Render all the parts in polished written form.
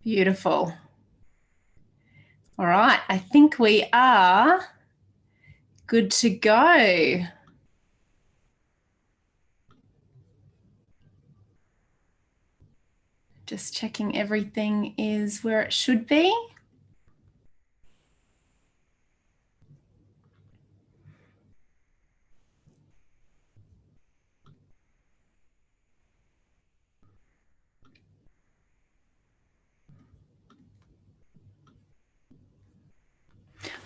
Beautiful. All right, I think we are good to go. Just checking everything is where it should be.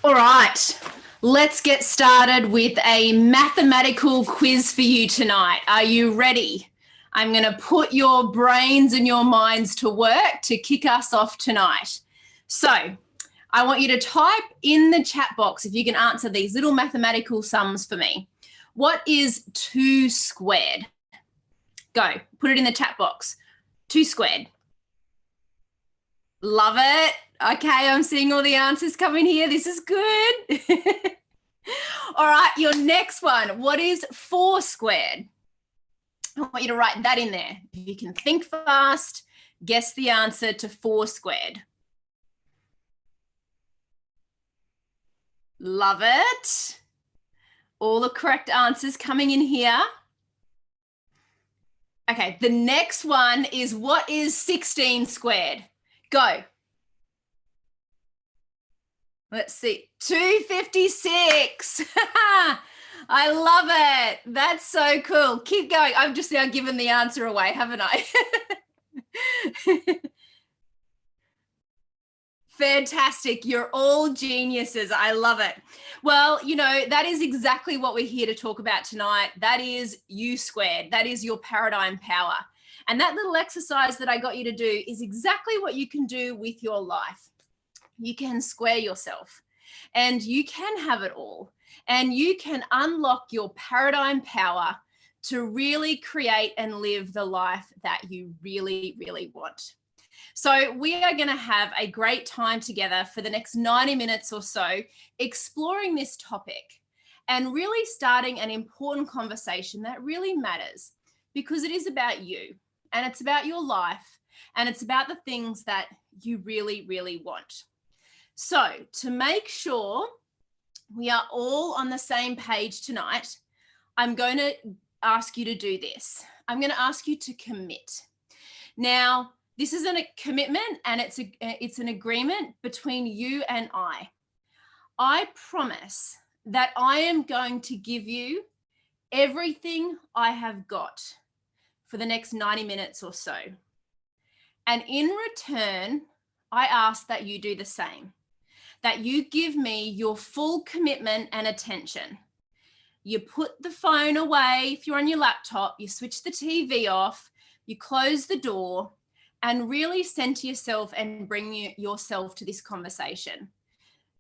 All right, let's get started with a mathematical quiz for you tonight. Are you ready? I'm going to put your brains and your minds to work to kick us off tonight. So I want you to type in the chat box if you can answer these little mathematical sums for me. What is 2 squared? Go, put it in the chat box. 2 squared. Love it. Okay, I'm seeing all the answers coming here. This is good. All right, your next one. What is 4 squared? I want you to write that in there. If you can think fast, guess the answer to 4 squared. Love it. All the correct answers coming in here. Okay, the next one is what is 16 squared? Go. Let's see, 256. I love it. That's so cool. Keep going. I've just now given the answer away, haven't I? Fantastic. You're all geniuses. I love it. Well, you know, that is exactly what we're here to talk about tonight. That is U squared. That is your paradigm power. And that little exercise that I got you to do is exactly what you can do with your life. You can square yourself and you can have it all. And you can unlock your paradigm power to really create and live the life that you really, really want. So we are going to have a great time together for the next 90 minutes or so, exploring this topic and really starting an important conversation that really matters, because it is about you and it's about your life and it's about the things that you really, really want. So to make sure we are all on the same page tonight, I'm going to ask you to do this. I'm going to ask you to commit. Now, this is a commitment and it's an agreement between you and I. I promise that I am going to give you everything I have got for the next 90 minutes or so. And in return, I ask that you do the same, that you give me your full commitment and attention. You put the phone away if you're on your laptop, you switch the TV off, you close the door, and really center yourself and bring yourself to this conversation.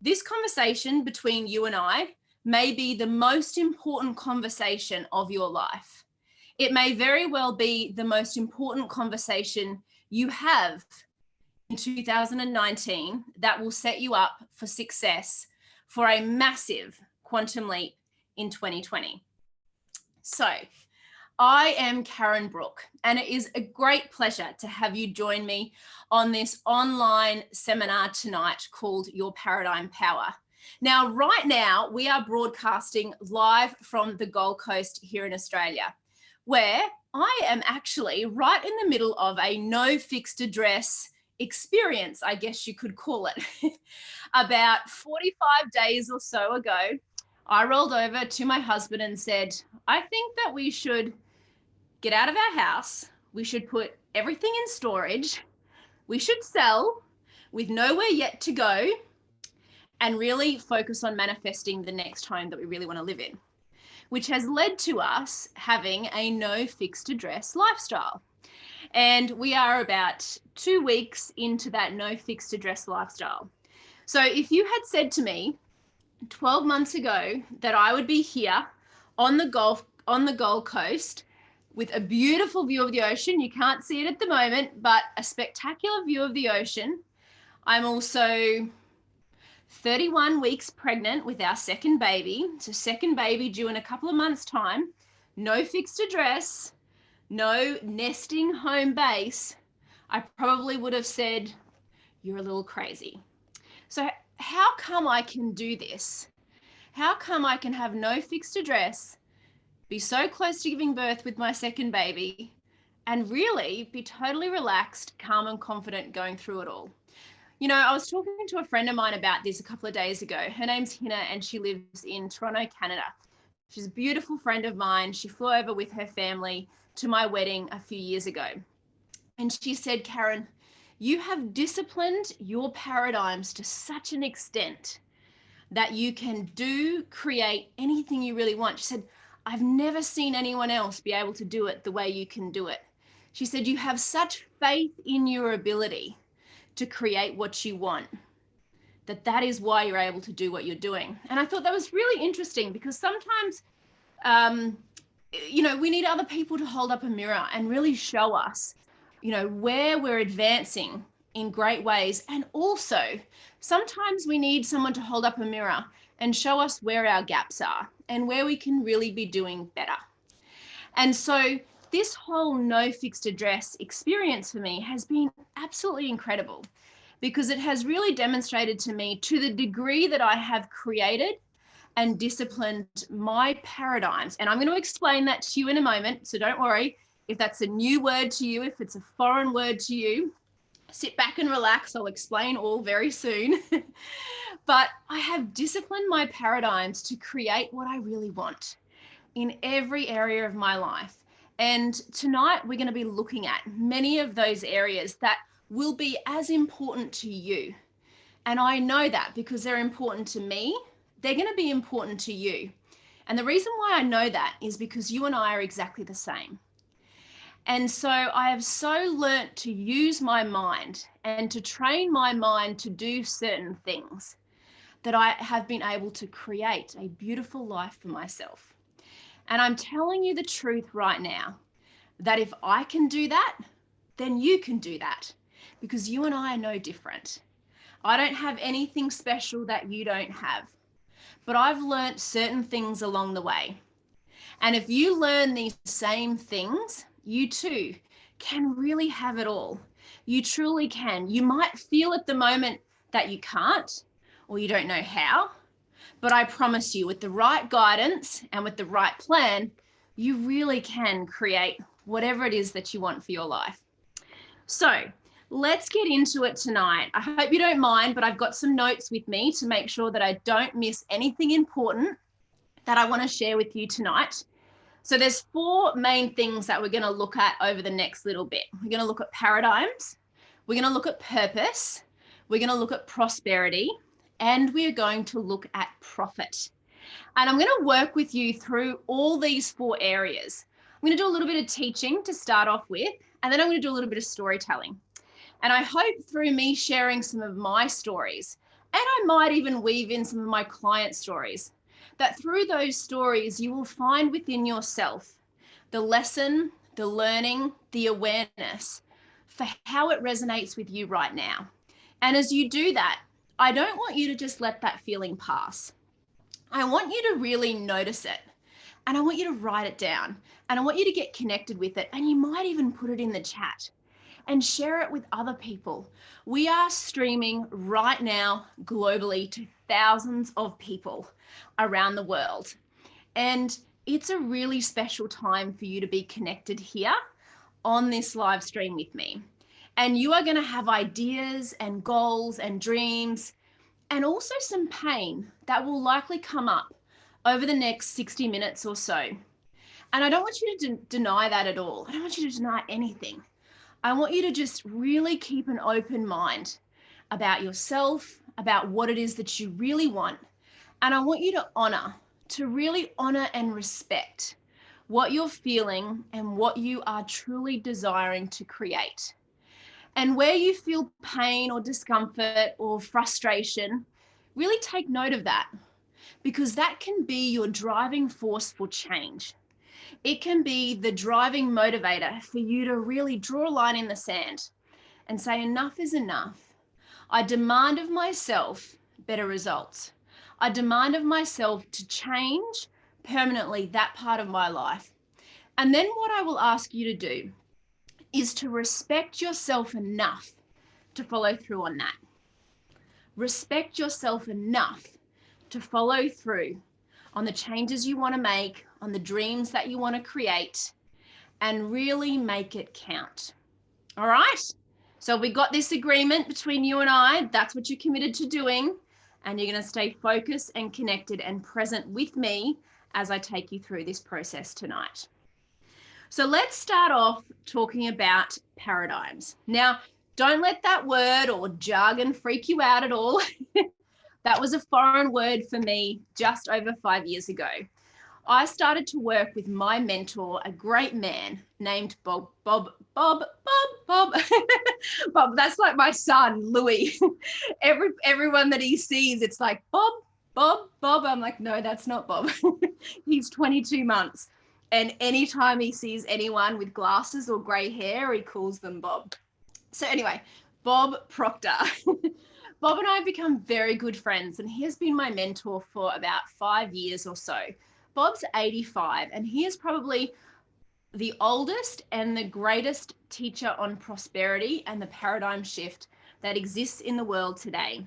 This conversation between you and I may be the most important conversation of your life. It may very well be the most important conversation you have in 2019 that will set you up for success for a massive quantum leap in 2020. So, I am Karen Brook, and it is a great pleasure to have you join me on this online seminar tonight called Your Paradigm Power. Now, right now, we are broadcasting live from the Gold Coast here in Australia, where I am actually right in the middle of a no fixed address experience, I guess you could call it. About 45 days or so ago, I rolled over to my husband and said, I think that we should get out of our house. We should put everything in storage. We should sell with nowhere yet to go and really focus on manifesting the next home that we really want to live in, which has led to us having a no fixed address lifestyle. And we are about 2 weeks into that no fixed address lifestyle. So if you had said to me 12 months ago that I would be here on the Gold Coast with a beautiful view of the ocean, you can't see it at the moment, but a spectacular view of the ocean. I'm also 31 weeks pregnant with our second baby. So second baby due in a couple of months' time, no fixed address, no nesting home base. I probably would have said, you're a little crazy. So how come I can do this? How come I can have no fixed address, be so close to giving birth with my second baby, and really be totally relaxed, calm, and confident going through it all? You know, I was talking to a friend of mine about this a couple of days ago. Her name's Hina, and she lives in Toronto, Canada. She's a beautiful friend of mine. She flew over with her family to my wedding a few years ago. And she said, Karen, you have disciplined your paradigms to such an extent that you can create anything you really want. She said, I've never seen anyone else be able to do it the way you can do it. She said, you have such faith in your ability to create what you want, that is why you're able to do what you're doing. And I thought that was really interesting, because sometimes, you know, we need other people to hold up a mirror and really show us, you know, where we're advancing in great ways. And also sometimes we need someone to hold up a mirror and show us where our gaps are and where we can really be doing better. And so this whole no fixed address experience for me has been absolutely incredible, because it has really demonstrated to me, to the degree that I have created and disciplined my paradigms. And I'm going to explain that to you in a moment. So don't worry if that's a new word to you, if it's a foreign word to you, sit back and relax. I'll explain all very soon. But I have disciplined my paradigms to create what I really want in every area of my life. And tonight we're going to be looking at many of those areas that will be as important to you. And I know that because they're important to me, they're going to be important to you. And the reason why I know that is because you and I are exactly the same. And so I have so learnt to use my mind and to train my mind to do certain things that I have been able to create a beautiful life for myself. And I'm telling you the truth right now, that if I can do that, then you can do that, because you and I are no different. I don't have anything special that you don't have, but I've learnt certain things along the way. And if you learn these same things, you too can really have it all. You truly can. You might feel at the moment that you can't, or you don't know how, but I promise you, with the right guidance and with the right plan, you really can create whatever it is that you want for your life. So let's get into it tonight. I hope you don't mind, but I've got some notes with me to make sure that I don't miss anything important that I want to share with you tonight. So there's 4 main things that we're going to look at over the next little bit. We're going to look at paradigms, we're going to look at purpose, we're going to look at prosperity, and we're going to look at profit. And I'm going to work with you through all these 4 areas. I'm going to do a little bit of teaching to start off with, and then I'm going to do a little bit of storytelling. And I hope through me sharing some of my stories, and I might even weave in some of my client stories, that through those stories, you will find within yourself the lesson, the learning, the awareness for how it resonates with you right now. And as you do that, I don't want you to just let that feeling pass. I want you to really notice it. And I want you to write it down. And I want you to get connected with it. And you might even put it in the chat and share it with other people. We are streaming right now globally to thousands of people around the world. And it's a really special time for you to be connected here on this live stream with me. And you are going to have ideas and goals and dreams, and also some pain that will likely come up over the next 60 minutes or so. And I don't want you to deny that at all. I don't want you to deny anything. I want you to just really keep an open mind about yourself, about what it is that you really want. And I want you to really honor and respect what you're feeling and what you are truly desiring to create. And where you feel pain or discomfort or frustration, really take note of that, because that can be your driving force for change. It can be the driving motivator for you to really draw a line in the sand and say, enough is enough. I demand of myself better results. I demand of myself to change permanently that part of my life. And then what I will ask you to do is to respect yourself enough to follow through on that. Respect yourself enough to follow through on the changes you want to make, on the dreams that you want to create, and really make it count. All right? So we got this agreement between you and I. That's what you're committed to doing. And you're going to stay focused and connected and present with me as I take you through this process tonight. So let's start off talking about paradigms. Now, don't let that word or jargon freak you out at all. That was a foreign word for me just over 5 years ago. I started to work with my mentor, a great man named Bob. Bob, that's like my son, Louis. Everyone that he sees, it's like, Bob. I'm like, no, that's not Bob. He's 22 months. And anytime he sees anyone with glasses or gray hair, he calls them Bob. So anyway, Bob Proctor. Bob and I have become very good friends, and he has been my mentor for about 5 years or so. Bob's 85, and he is probably the oldest and the greatest teacher on prosperity and the paradigm shift that exists in the world today.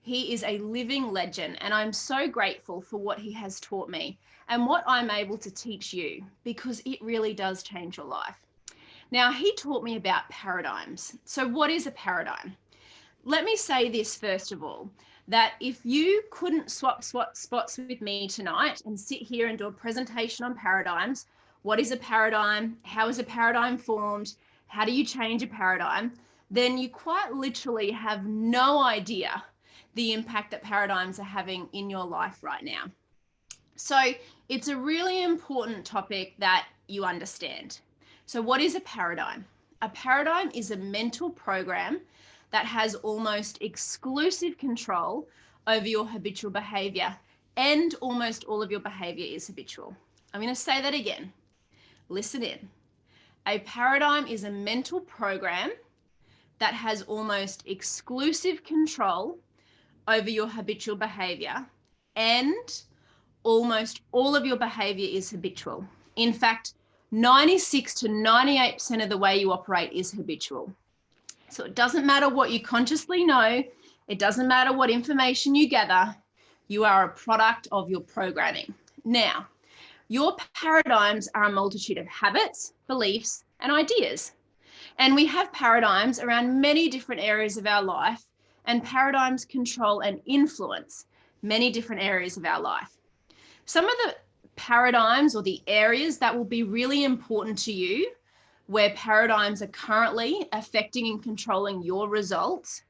He is a living legend, and I'm so grateful for what he has taught me and what I'm able to teach you, because it really does change your life. Now, he taught me about paradigms. So what is a paradigm? Let me say this first of all, that if you couldn't swap spots with me tonight and sit here and do a presentation on paradigms, what is a paradigm? How is a paradigm formed? How do you change a paradigm? Then you quite literally have no idea the impact that paradigms are having in your life right now. So it's a really important topic that you understand. So what is a paradigm? A paradigm is a mental program that has almost exclusive control over your habitual behavior, and almost all of your behavior is habitual. I'm going to say that again. Listen in. A paradigm is a mental program that has almost exclusive control over your habitual behavior, and almost all of your behavior is habitual. In fact, 96 to 98% of the way you operate is habitual. So it doesn't matter what you consciously know. It doesn't matter what information you gather. You are a product of your programming. Now, your paradigms are a multitude of habits, beliefs, and ideas. And we have paradigms around many different areas of our life, and paradigms control and influence many different areas of our life. Some of the paradigms or the areas that will be really important to you, where paradigms are currently affecting and controlling your results,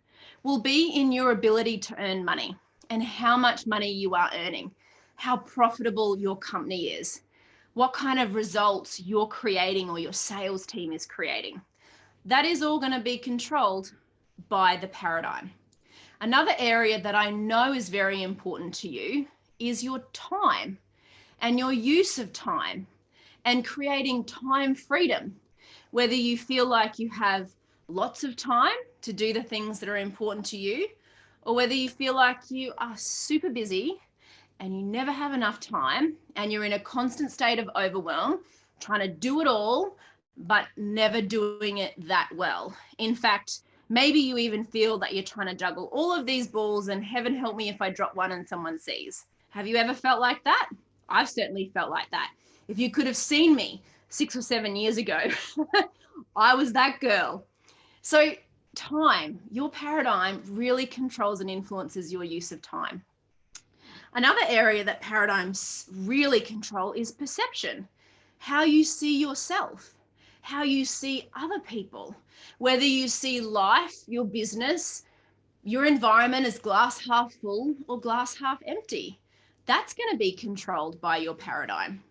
will be in your ability to earn money and how much money you are earning, how profitable your company is, what kind of results you're creating or your sales team is creating. That is all going to be controlled by the paradigm. Another area that I know is very important to you is your time and your use of time and creating time freedom. Whether you feel like you have lots of time to do the things that are important to you, or whether you feel like you are super busy and you never have enough time and you're in a constant state of overwhelm, trying to do it all, but never doing it that well. In fact, maybe you even feel that you're trying to juggle all of these balls and heaven help me if I drop one and someone sees. Have you ever felt like that? I've certainly felt like that. If you could have seen me 6 or 7 years ago, I was that girl. So time, your paradigm really controls and influences your use of time. Another area that paradigms really control is perception, how you see yourself, how you see other people, whether you see life, your business, your environment as glass half full or glass half empty. That's going to be controlled by your paradigm.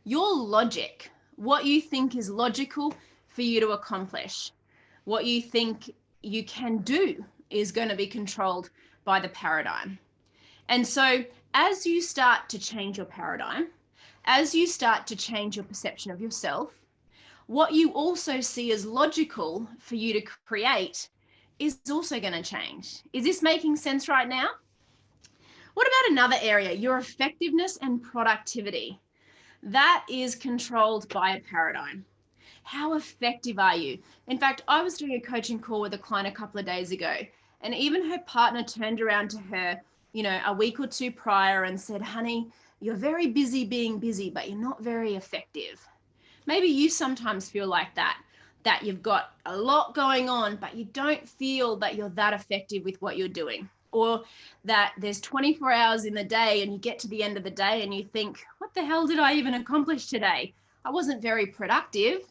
Your logic, what you think is logical for you to accomplish, what you think you can do, is going to be controlled by the paradigm. And so as you start to change your paradigm, as you start to change your perception of yourself, what you also see as logical for you to create is also going to change. Is this making sense right now? What about another area, your effectiveness and productivity? That is controlled by a paradigm. How effective are you? In fact, I was doing a coaching call with a client a couple of days ago, and even her partner turned around to her, you know, a week or two prior and said, honey, you're very busy being busy, but you're not very effective. Maybe you sometimes feel like that you've got a lot going on, but you don't feel that you're that effective with what you're doing, or that there's 24 hours in the day and you get to the end of the day and you think, what the hell did I even accomplish today? I wasn't very productive.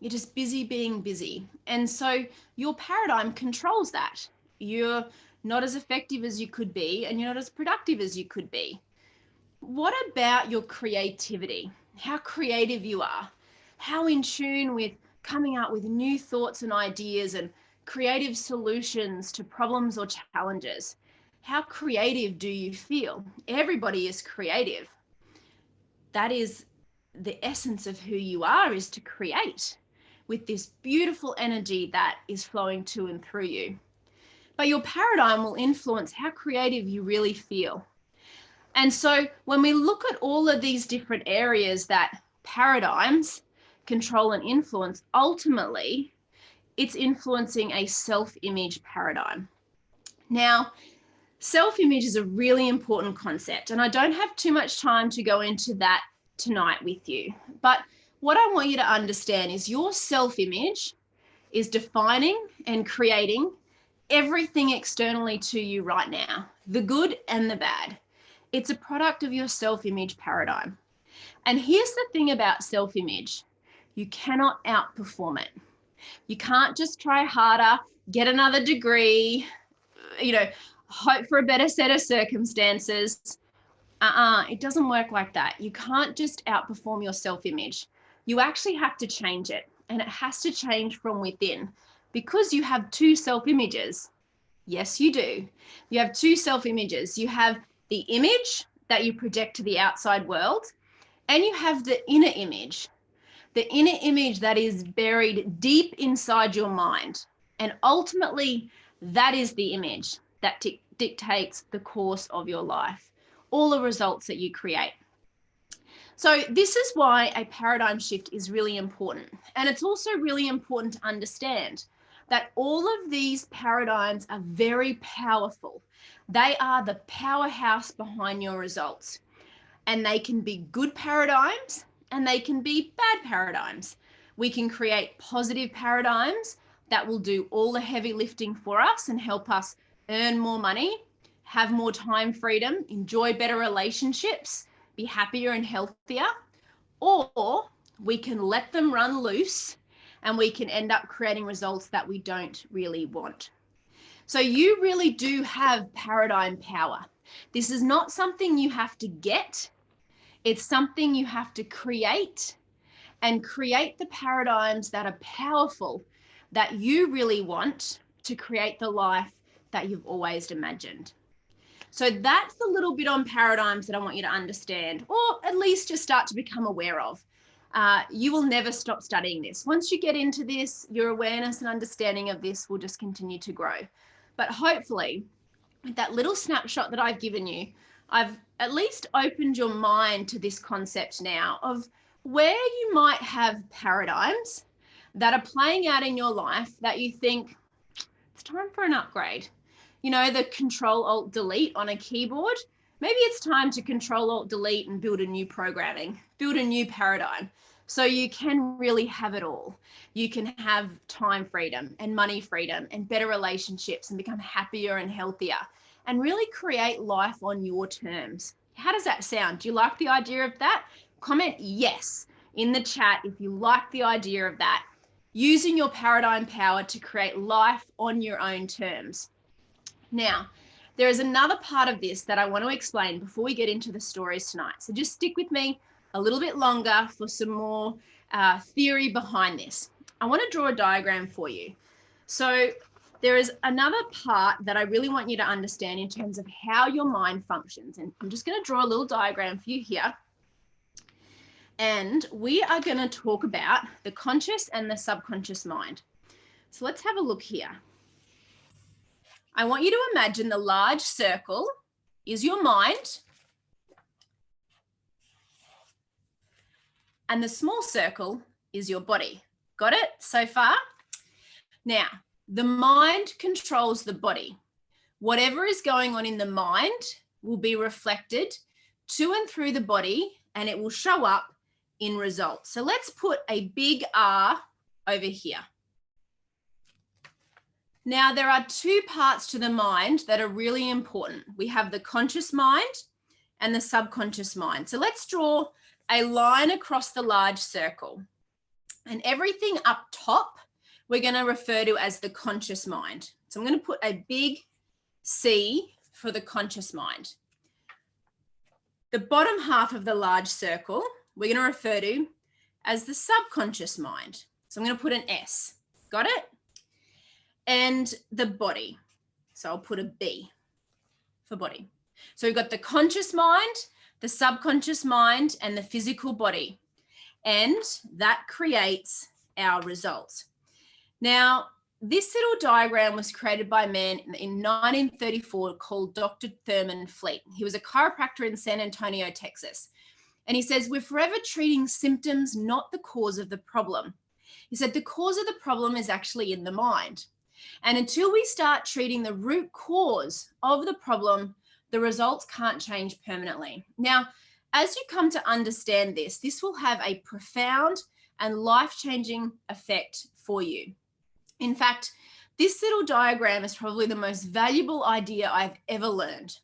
You're just busy being busy. And so your paradigm controls that. You're not as effective as you could be, and you're not as productive as you could be. What about your creativity? How creative you are? How in tune with coming up with new thoughts and ideas and creative solutions to problems or challenges? How creative do you feel? Everybody is creative. That is the essence of who you are, is to create with this beautiful energy that is flowing to and through you. But your paradigm will influence how creative you really feel. And so when we look at all of these different areas that paradigms control and influence, ultimately, it's influencing a self-image paradigm. Now, self-image is a really important concept, and I don't have too much time to go into that tonight with you. But what I want you to understand is your self-image is defining and creating everything externally to you right now, the good and the bad. It's a product of your self-image paradigm. And here's the thing about self-image. You cannot outperform it. You can't just try harder, get another degree, hope for a better set of circumstances. It doesn't work like that. You can't just outperform your self-image. You actually have to change it, and it has to change from within, because you have two self-images. Yes, you do. You have two self-images. You have the image that you project to the outside world, and you have the inner image that is buried deep inside your mind. And ultimately, that is the image that dictates the course of your life, all the results that you create. So this is why a paradigm shift is really important. And it's also really important to understand that all of these paradigms are very powerful. They are the powerhouse behind your results. And they can be good paradigms and they can be bad paradigms. We can create positive paradigms that will do all the heavy lifting for us and help us earn more money, have more time freedom, enjoy better relationships, be happier and healthier. Or we can let them run loose and we can end up creating results that we don't really want. So you really do have paradigm power. This is not something you have to get. It's something you have to create, and create the paradigms that are powerful, that you really want to create the life that you've always imagined. So that's a little bit on paradigms that I want you to understand, or at least just start to become aware of. You will never stop studying this. Once you get into this, your awareness and understanding of this will just continue to grow. But hopefully, with that little snapshot that I've given you, I've at least opened your mind to this concept now of where you might have paradigms that are playing out in your life that you think it's time for an upgrade. You know, the Control-Alt-Delete on a keyboard. Maybe it's time to Control-Alt-Delete and build a new programming, build a new paradigm. So you can really have it all. You can have time freedom and money freedom and better relationships and become happier and healthier and really create life on your terms. How does that sound? Do you like the idea of that? Comment yes in the chat if you like the idea of that. Using your paradigm power to create life on your own terms. Now, there is another part of this that I want to explain before we get into the stories tonight. So just stick with me a little bit longer for some more theory behind this. I want to draw a diagram for you. So there is another part that I really want you to understand in terms of how your mind functions. And I'm just going to draw a little diagram for you here. And we are going to talk about the conscious and the subconscious mind. So let's have a look here. I want you to imagine the large circle is your mind, and the small circle is your body. Got it so far? Now, the mind controls the body. Whatever is going on in the mind will be reflected to and through the body, and it will show up in results. So let's put a big R over here. Now, there are two parts to the mind that are really important. We have the conscious mind and the subconscious mind. So let's draw a line across the large circle. And everything up top, we're going to refer to as the conscious mind. So I'm going to put a big C for the conscious mind. The bottom half of the large circle, we're going to refer to as the subconscious mind. So I'm going to put an S. Got it? And the body. So I'll put a B for body. So we've got the conscious mind, the subconscious mind, and the physical body. And that creates our results. Now, this little diagram was created by a man in 1934 called Dr. Thurman Fleet. He was a chiropractor in San Antonio, Texas. And he says, we're forever treating symptoms, not the cause of the problem. He said, the cause of the problem is actually in the mind. And until we start treating the root cause of the problem, the results can't change permanently. Now, as you come to understand this, this will have a profound and life-changing effect for you. In fact, this little diagram is probably the most valuable idea I've ever learned.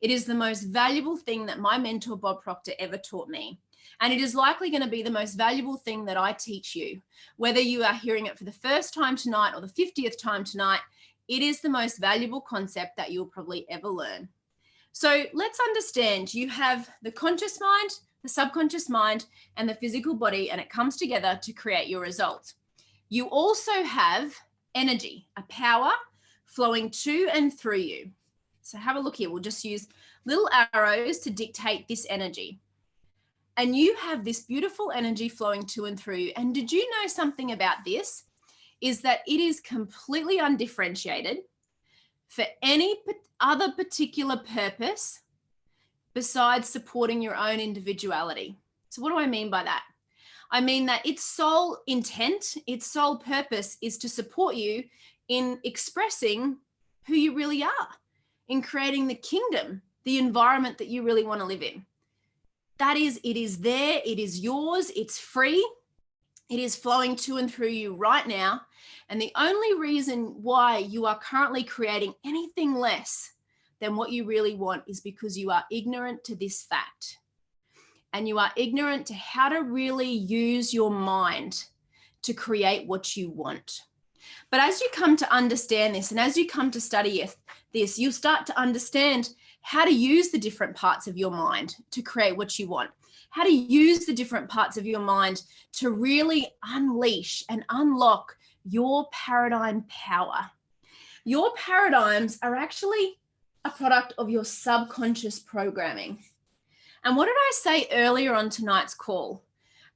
It is the most valuable thing that my mentor, Bob Proctor, ever taught me. And it is likely going to be the most valuable thing that I teach you. Whether you are hearing it for the first time tonight or the 50th time tonight, it is the most valuable concept that you'll probably ever learn. So let's understand, you have the conscious mind, the subconscious mind, and the physical body, and it comes together to create your results. You also have energy, a power flowing to and through you. So have a look here. We'll just use little arrows to dictate this energy. And you have this beautiful energy flowing to and through you. And did you know something about this? Is that it is completely undifferentiated for any other particular purpose besides supporting your own individuality. So what do I mean by that? I mean that its sole intent, its sole purpose is to support you in expressing who you really are, in creating the kingdom, the environment that you really want to live in. That is, it is there, it is yours, it's free, it is flowing to and through you right now. And the only reason why you are currently creating anything less than what you really want is because you are ignorant to this fact. And you are ignorant to how to really use your mind to create what you want. But as you come to understand this, and as you come to study this, you'll start to understand how to use the different parts of your mind to create what you want, how to use the different parts of your mind to really unleash and unlock your paradigm power. Your paradigms are actually a product of your subconscious programming. And what did I say earlier on tonight's call?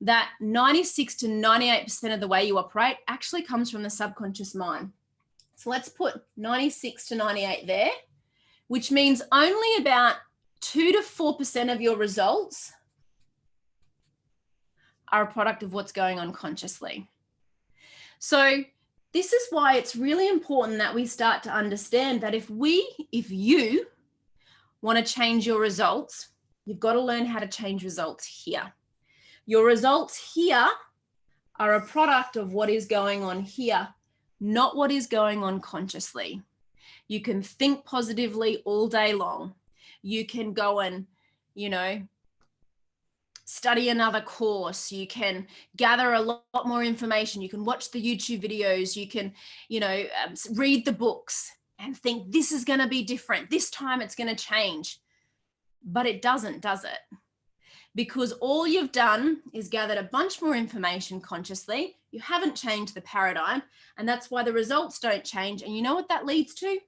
That 96 to 98% of the way you operate actually comes from the subconscious mind. So let's put 96 to 98 there, which means only about 2 to 4% of your results are a product of what's going on consciously. So this is why it's really important that we start to understand that if you want to change your results, you've got to learn how to change results here. Your results here are a product of what is going on here, not what is going on consciously. You can think positively all day long. You can go and, study another course. You can gather a lot more information. You can watch the YouTube videos. You can, read the books and think this is going to be different. This time it's going to change. But it doesn't, does it? Because all you've done is gathered a bunch more information consciously. You haven't changed the paradigm, and that's why the results don't change. And you know what that leads to?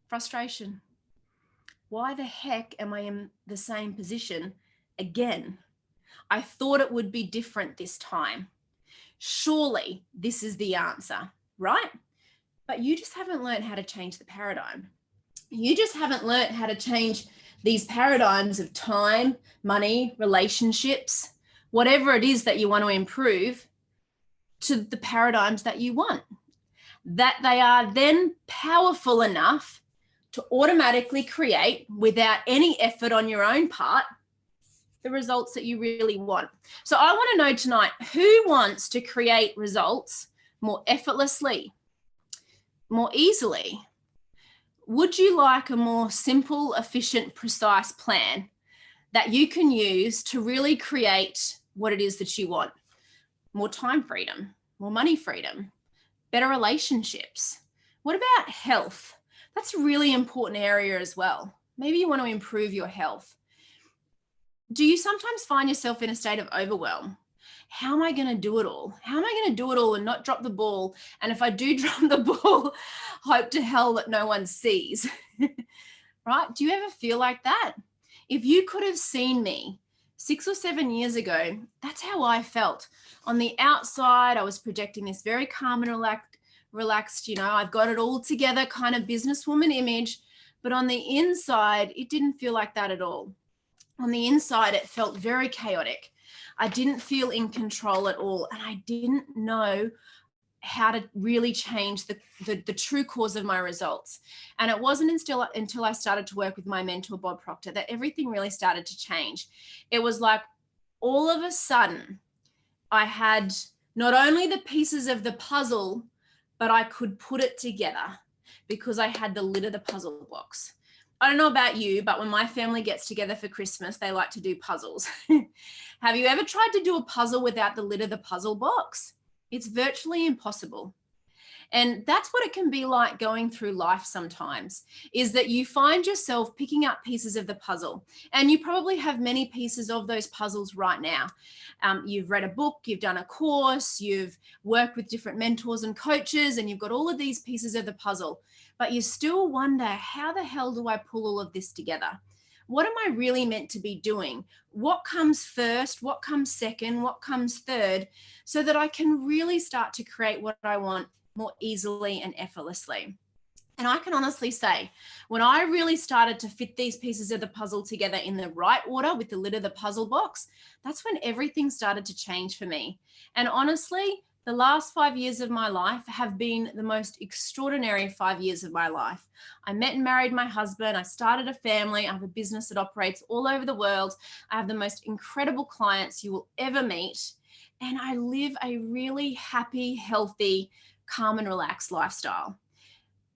Frustration. Why the heck am I in the same position again? I thought it would be different this time. Surely this is the answer, right? But you just haven't learned how to change the paradigm. You just haven't learned how to change these paradigms of time, money, relationships, whatever it is that you want to improve, to the paradigms that you want. That they are then powerful enough to automatically create, without any effort on your own part, the results that you really want. So I want to know tonight, who wants to create results more effortlessly, more easily? Would you like a more simple, efficient, precise plan that you can use to really create what it is that you want? More time freedom, more money freedom, better relationships. What about health? That's a really important area as well. Maybe you want to improve your health. Do you sometimes find yourself in a state of overwhelm? How am I going to do it all? How am I going to do it all and not drop the ball? And if I do drop the ball, hope to hell that no one sees. Right? Do you ever feel like that? If you could have seen me 6 or 7 years ago, that's how I felt. On the outside, I was projecting this very calm and relaxed, I've got it all together kind of businesswoman image. But on the inside, it didn't feel like that at all. On the inside, it felt very chaotic. I didn't feel in control at all. And I didn't know how to really change the true cause of my results. And it wasn't until I started to work with my mentor, Bob Proctor, that everything really started to change. It was like all of a sudden, I had not only the pieces of the puzzle, but I could put it together because I had the lid of the puzzle box. I don't know about you, but when my family gets together for Christmas, they like to do puzzles. Have you ever tried to do a puzzle without the lid of the puzzle box? It's virtually impossible. And that's what it can be like going through life sometimes, is that you find yourself picking up pieces of the puzzle. And you probably have many pieces of those puzzles right now. You've read a book, you've done a course, you've worked with different mentors and coaches, and you've got all of these pieces of the puzzle. But you still wonder, how the hell do I pull all of this together? What am I really meant to be doing? What comes first? What comes second? What comes third? So that I can really start to create what I want more easily and effortlessly. And I can honestly say, when I really started to fit these pieces of the puzzle together in the right order with the lid of the puzzle box, that's when everything started to change for me. And honestly, the last 5 years of my life have been the most extraordinary 5 years of my life. I met and married my husband. I started a family. I have a business that operates all over the world. I have the most incredible clients you will ever meet. And I live a really happy, healthy, calm and relaxed lifestyle.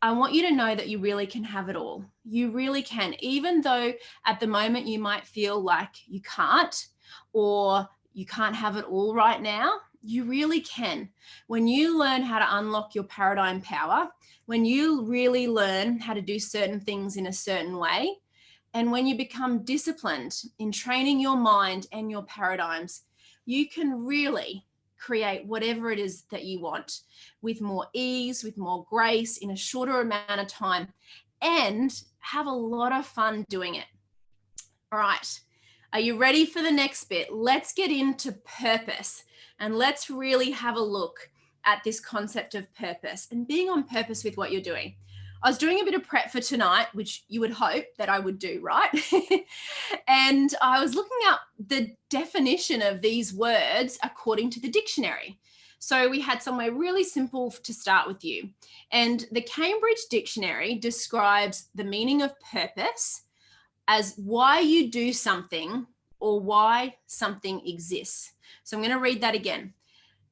I want you to know that you really can have it all. You really can, even though at the moment you might feel like you can't, or you can't have it all right now. You really can. When you learn how to unlock your paradigm power, when you really learn how to do certain things in a certain way, and when you become disciplined in training your mind and your paradigms, you can really create whatever it is that you want with more ease, with more grace, in a shorter amount of time, and have a lot of fun doing it. All right. Are you ready for the next bit? Let's get into purpose, and let's really have a look at this concept of purpose and being on purpose with what you're doing. I was doing a bit of prep for tonight, which you would hope that I would do, right? And I was looking up the definition of these words according to the dictionary. So we had somewhere really simple to start with you. And the Cambridge Dictionary describes the meaning of purpose as why you do something or why something exists. So I'm going to read that again.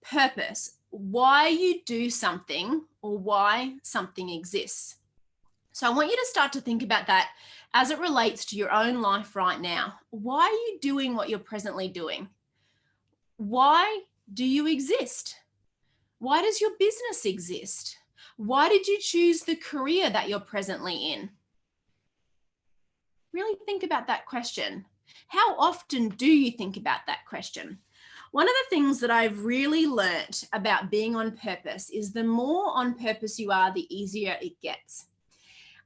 Purpose, why you do something or why something exists. So I want you to start to think about that as it relates to your own life right now. Why are you doing what you're presently doing? Why do you exist? Why does your business exist? Why did you choose the career that you're presently in? Really think about that question. How often do you think about that question? One of the things that I've really learnt about being on purpose is the more on purpose you are, the easier it gets.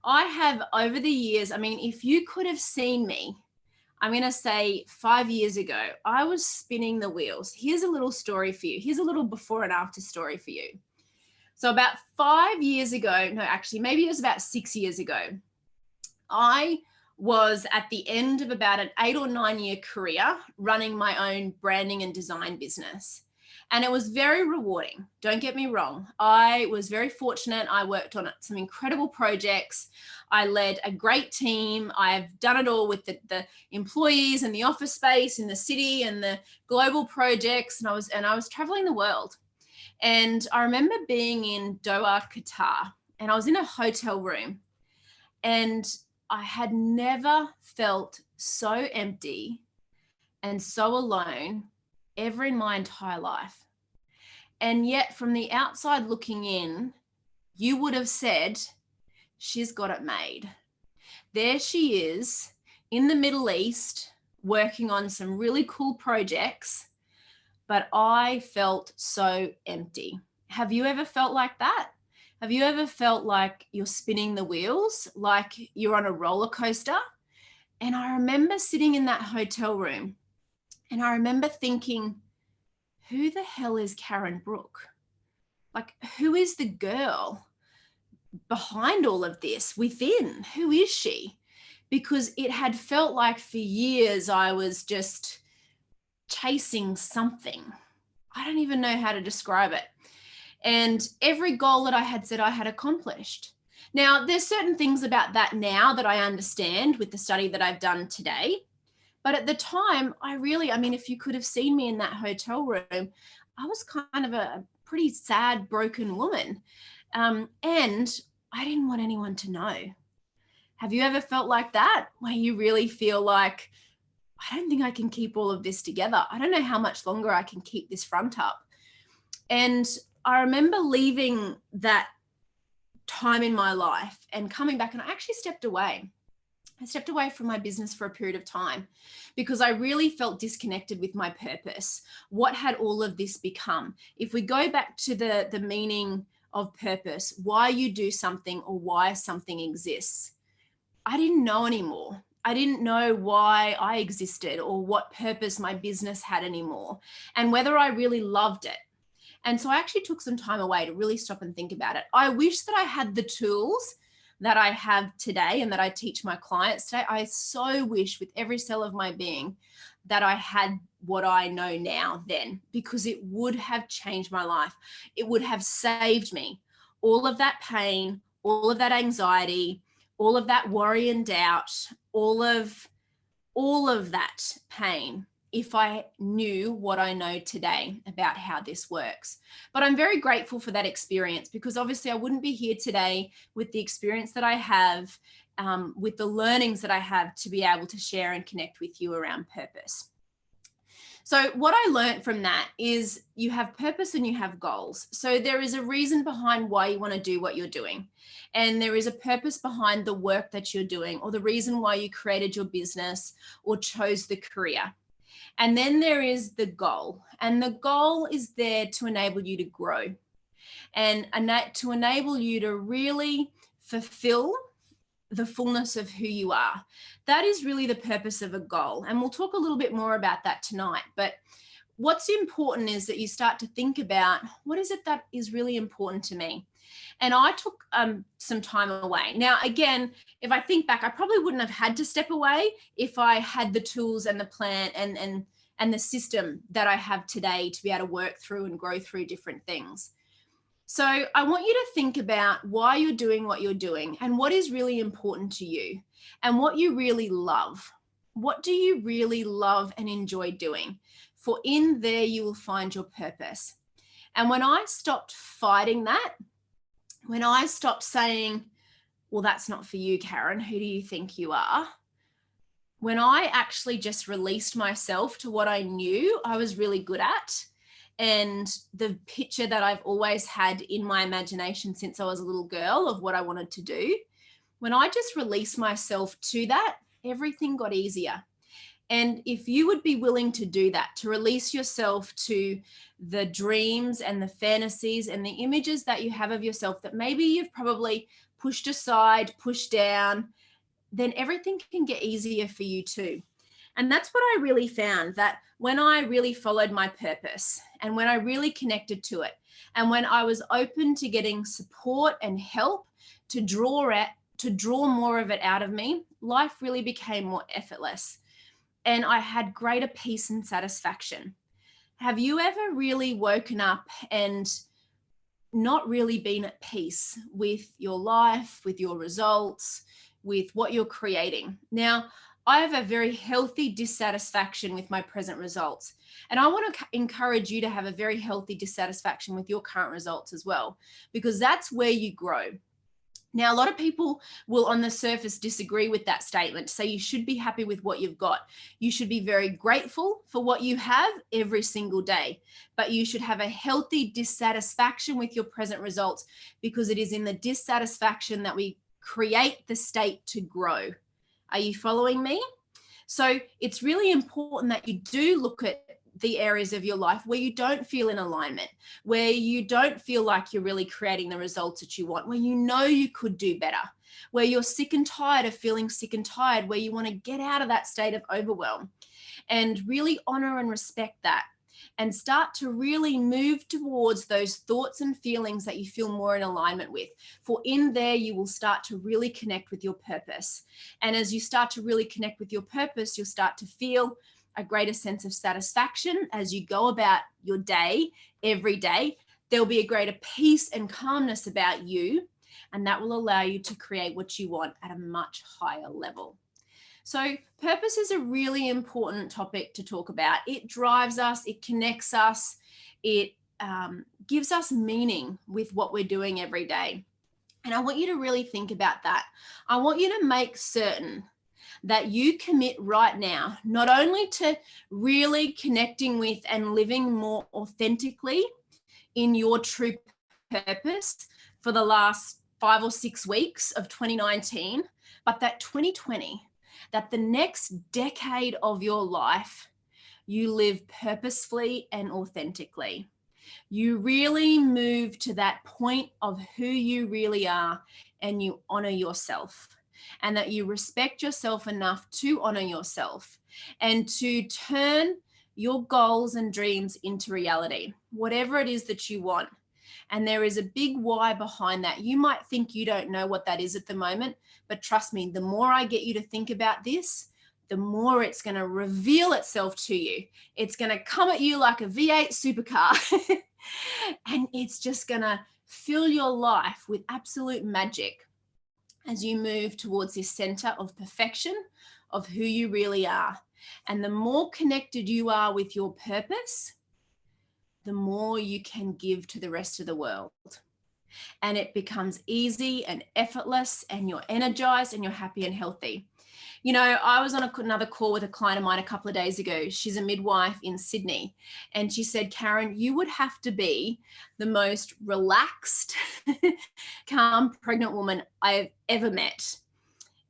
I have over the years, if you could have seen me, I'm going to say 5 years ago, I was spinning the wheels. Here's a little story for you. Here's a little before and after story for you. So about 5 years ago, no, actually, maybe it was about 6 years ago, I was at the end of about an 8 or 9 year career running my own branding and design business. And it was very rewarding. Don't get me wrong. I was very fortunate. I worked on some incredible projects. I led a great team. I've done it all with the employees and the office space in the city and the global projects. And I was traveling the world. And I remember being in Doha, Qatar, and I was in a hotel room, and I had never felt so empty and so alone ever in my entire life. And yet from the outside looking in, you would have said, she's got it made. There she is in the Middle East working on some really cool projects, but I felt so empty. Have you ever felt like that? Have you ever felt like you're spinning the wheels, like you're on a roller coaster? And I remember sitting in that hotel room, and I remember thinking, who the hell is Karen Brook? Like, who is the girl behind all of this within? Who is she? Because it had felt like for years I was just chasing something. I don't even know how to describe it. And every goal that I had said I had accomplished. Now, there's certain things about that now that I understand with the study that I've done today. But at the time, if you could have seen me in that hotel room, I was kind of a pretty sad, broken woman. And I didn't want anyone to know. Have you ever felt like that, where you really feel like, I don't think I can keep all of this together. I don't know how much longer I can keep this front up. And I remember leaving that time in my life and coming back, and I actually stepped away. I stepped away from my business for a period of time because I really felt disconnected with my purpose. What had all of this become? If we go back to the meaning of purpose, why you do something or why something exists, I didn't know anymore. I didn't know why I existed or what purpose my business had anymore, and whether I really loved it. And so I actually took some time away to really stop and think about it. I wish that I had the tools that I have today and that I teach my clients today. I so wish with every cell of my being that I had what I know now then, because it would have changed my life. It would have saved me all of that pain, all of that anxiety, all of that worry and doubt, all of that pain, if I knew what I know today about how this works. But I'm very grateful for that experience, because obviously I wouldn't be here today with the experience that I have, with the learnings that I have to be able to share and connect with you around purpose. So what I learned from that is you have purpose and you have goals. So there is a reason behind why you want to do what you're doing. And there is a purpose behind the work that you're doing, or the reason why you created your business or chose the career. And then there is the goal, and the goal is there to enable you to grow and to enable you to really fulfill the fullness of who you are. That is really the purpose of a goal. And we'll talk a little bit more about that tonight. But what's important is that you start to think about, what is it that is really important to me? And I took some time away. Now, again, if I think back, I probably wouldn't have had to step away if I had the tools and the plan and the system that I have today to be able to work through and grow through different things. So I want you to think about why you're doing what you're doing and what is really important to you and what you really love. What do you really love and enjoy doing? For in there you will find your purpose. And when I stopped fighting that, when I stopped saying, well, that's not for you, Karen, who do you think you are? When I actually just released myself to what I knew I was really good at, and the picture that I've always had in my imagination since I was a little girl of what I wanted to do, when I just released myself to that, everything got easier. And if you would be willing to do that, to release yourself to the dreams and the fantasies and the images that you have of yourself that maybe you've probably pushed aside, pushed down, then everything can get easier for you too. And that's what I really found, that when I really followed my purpose and when I really connected to it, and when I was open to getting support and help to draw more of it out of me, life really became more effortless and I had greater peace and satisfaction. Have you ever really woken up and not really been at peace with your life, with your results, with what you're creating? Now, I have a very healthy dissatisfaction with my present results. And I want to encourage you to have a very healthy dissatisfaction with your current results as well, because that's where you grow. Now, a lot of people will on the surface disagree with that statement, say you should be happy with what you've got. You should be very grateful for what you have every single day, but you should have a healthy dissatisfaction with your present results, because it is in the dissatisfaction that we create the state to grow. Are you following me? So it's really important that you do look at the areas of your life where you don't feel in alignment, where you don't feel like you're really creating the results that you want, where you know you could do better, where you're sick and tired of feeling sick and tired, where you want to get out of that state of overwhelm, and really honor and respect that, and start to really move towards those thoughts and feelings that you feel more in alignment with. For in there, you will start to really connect with your purpose. And as you start to really connect with your purpose, you'll start to feel a greater sense of satisfaction as you go about your day every day. There'll be a greater peace and calmness about you, and that will allow you to create what you want at a much higher level. So purpose is a really important topic to talk about. It drives us, it connects us, it gives us meaning with what we're doing every day. And I want you to really think about that. I want you to make certain that you commit right now, not only to really connecting with and living more authentically in your true purpose for the last 5 or 6 weeks of 2019, but that 2020, that the next decade of your life, you live purposefully and authentically. You really move to that point of who you really are, and you honor yourself, and that you respect yourself enough to honor yourself and to turn your goals and dreams into reality, whatever it is that you want. And there is a big why behind that. You might think you don't know what that is at the moment, but trust me, the more I get you to think about this, the more it's going to reveal itself to you. It's going to come at you like a V8 supercar, and it's just going to fill your life with absolute magic as you move towards this center of perfection of who you really are. And the more connected you are with your purpose, the more you can give to the rest of the world. And it becomes easy and effortless, and you're energized and you're happy and healthy. You know, I was on another call with a client of mine a couple of days ago. She's a midwife in Sydney. And she said, Karen, you would have to be the most relaxed, calm, pregnant woman I've ever met.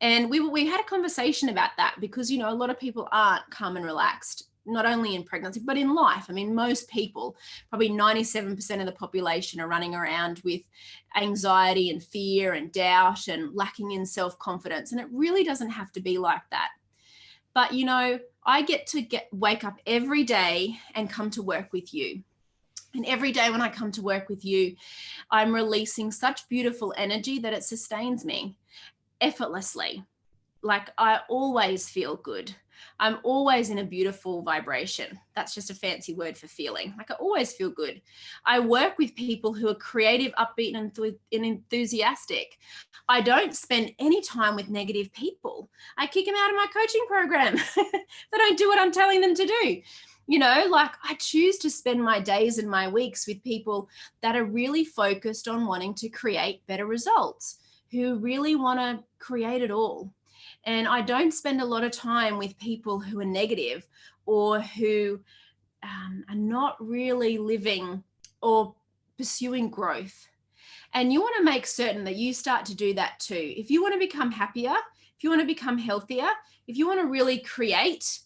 And we had a conversation about that, because, you know, a lot of people aren't calm and relaxed, not only in pregnancy, but in life. I mean, most people, probably 97% of the population, are running around with anxiety and fear and doubt and lacking in self-confidence. And it really doesn't have to be like that. But, you know, I get to wake up every day and come to work with you. And every day when I come to work with you, I'm releasing such beautiful energy that it sustains me effortlessly. Like, I always feel good. I'm always in a beautiful vibration. That's just a fancy word for feeling. Like, I always feel good. I work with people who are creative, upbeat, and enthusiastic. I don't spend any time with negative people. I kick them out of my coaching program. They don't do what I'm telling them to do. You know, like, I choose to spend my days and my weeks with people that are really focused on wanting to create better results, who really want to create it all. And I don't spend a lot of time with people who are negative or who are not really living or pursuing growth. And you want to make certain that you start to do that too. If you want to become happier, if you want to become healthier, if you want to really create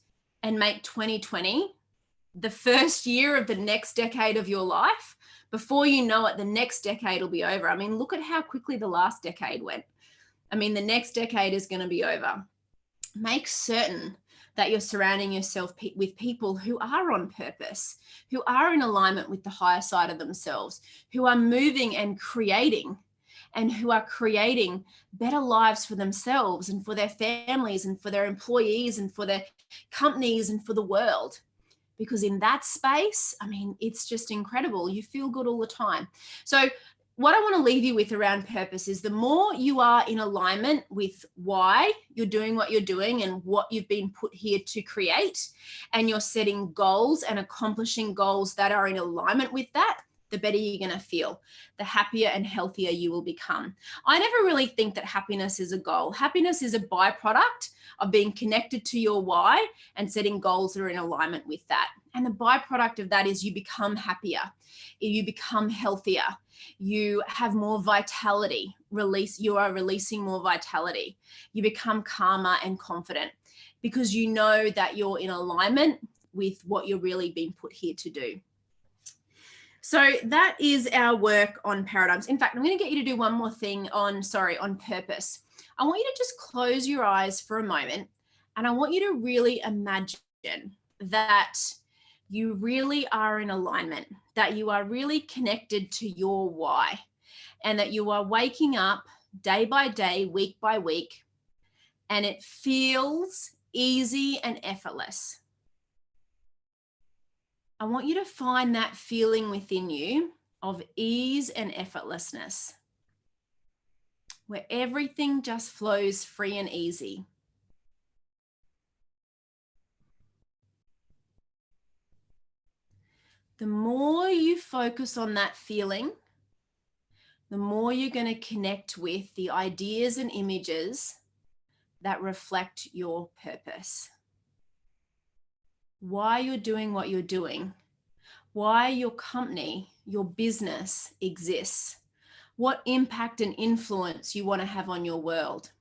and make 2020 the first year of the next decade of your life, before you know it, the next decade will be over. I mean, look at how quickly the last decade went. I mean, the next decade is going to be over. Make certain that you're surrounding yourself with people who are on purpose, who are in alignment with the higher side of themselves, who are moving and creating and who are creating better lives for themselves and for their families and for their employees and for their companies and for the world. Because in that space, I mean, it's just incredible. You feel good all the time. So what I want to leave you with around purpose is the more you are in alignment with why you're doing what you're doing and what you've been put here to create, and you're setting goals and accomplishing goals that are in alignment with that, the better you're going to feel, the happier and healthier you will become. I never really think that happiness is a goal. Happiness is a byproduct of being connected to your why and setting goals that are in alignment with that. And the byproduct of that is you become happier, you become healthier, you have more vitality, you are releasing more vitality, you become calmer and confident because you know that you're in alignment with what you're really being put here to do. So that is our work on paradigms. In fact, I'm going to get you to do one more thing on purpose. I want you to just close your eyes for a moment, and I want you to really imagine that you really are in alignment, that you are really connected to your why, and that you are waking up day by day, week by week, and it feels easy and effortless. I want you to find that feeling within you of ease and effortlessness, where everything just flows free and easy. The more you focus on that feeling, the more you're going to connect with the ideas and images that reflect your purpose. Why you're doing what you're doing, why your company, your business exists, what impact and influence you want to have on your world.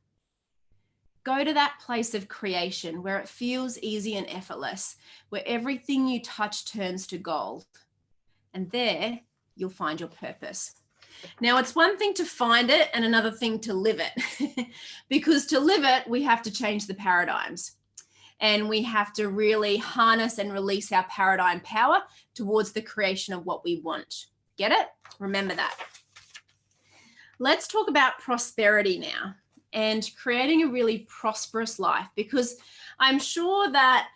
Go to that place of creation where it feels easy and effortless, where everything you touch turns to gold. And there you'll find your purpose. Now, it's one thing to find it and another thing to live it. Because to live it, we have to change the paradigms. And we have to really harness and release our paradigm power towards the creation of what we want. Get it? Remember that. Let's talk about prosperity now and creating a really prosperous life, because I'm sure that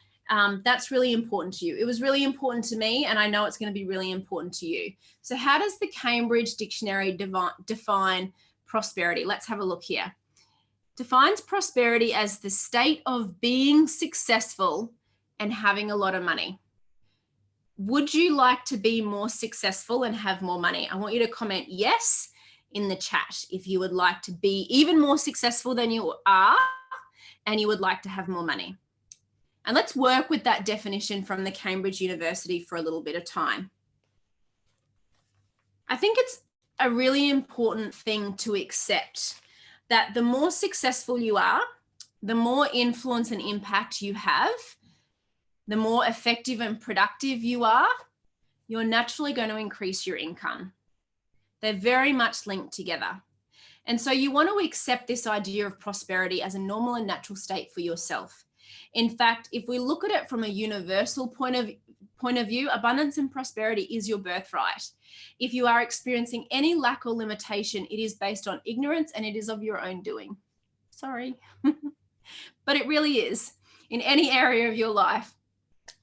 that's really important to you. It was really important to me, and I know it's going to be really important to you. So how does the Cambridge Dictionary define prosperity? Let's have a look here. Defines prosperity as the state of being successful and having a lot of money. Would you like to be more successful and have more money? I want you to comment yes in the chat if you would like to be even more successful than you are and you would like to have more money. And let's work with that definition from the Cambridge University for a little bit of time. I think it's a really important thing to accept that the more successful you are, the more influence and impact you have, the more effective and productive you are, you're naturally going to increase your income. They're very much linked together. And so you want to accept this idea of prosperity as a normal and natural state for yourself. In fact, if we look at it from a universal point of view, abundance and prosperity is your birthright. If you are experiencing any lack or limitation, it is based on ignorance and it is of your own doing. Sorry, but it really is. In any area of your life,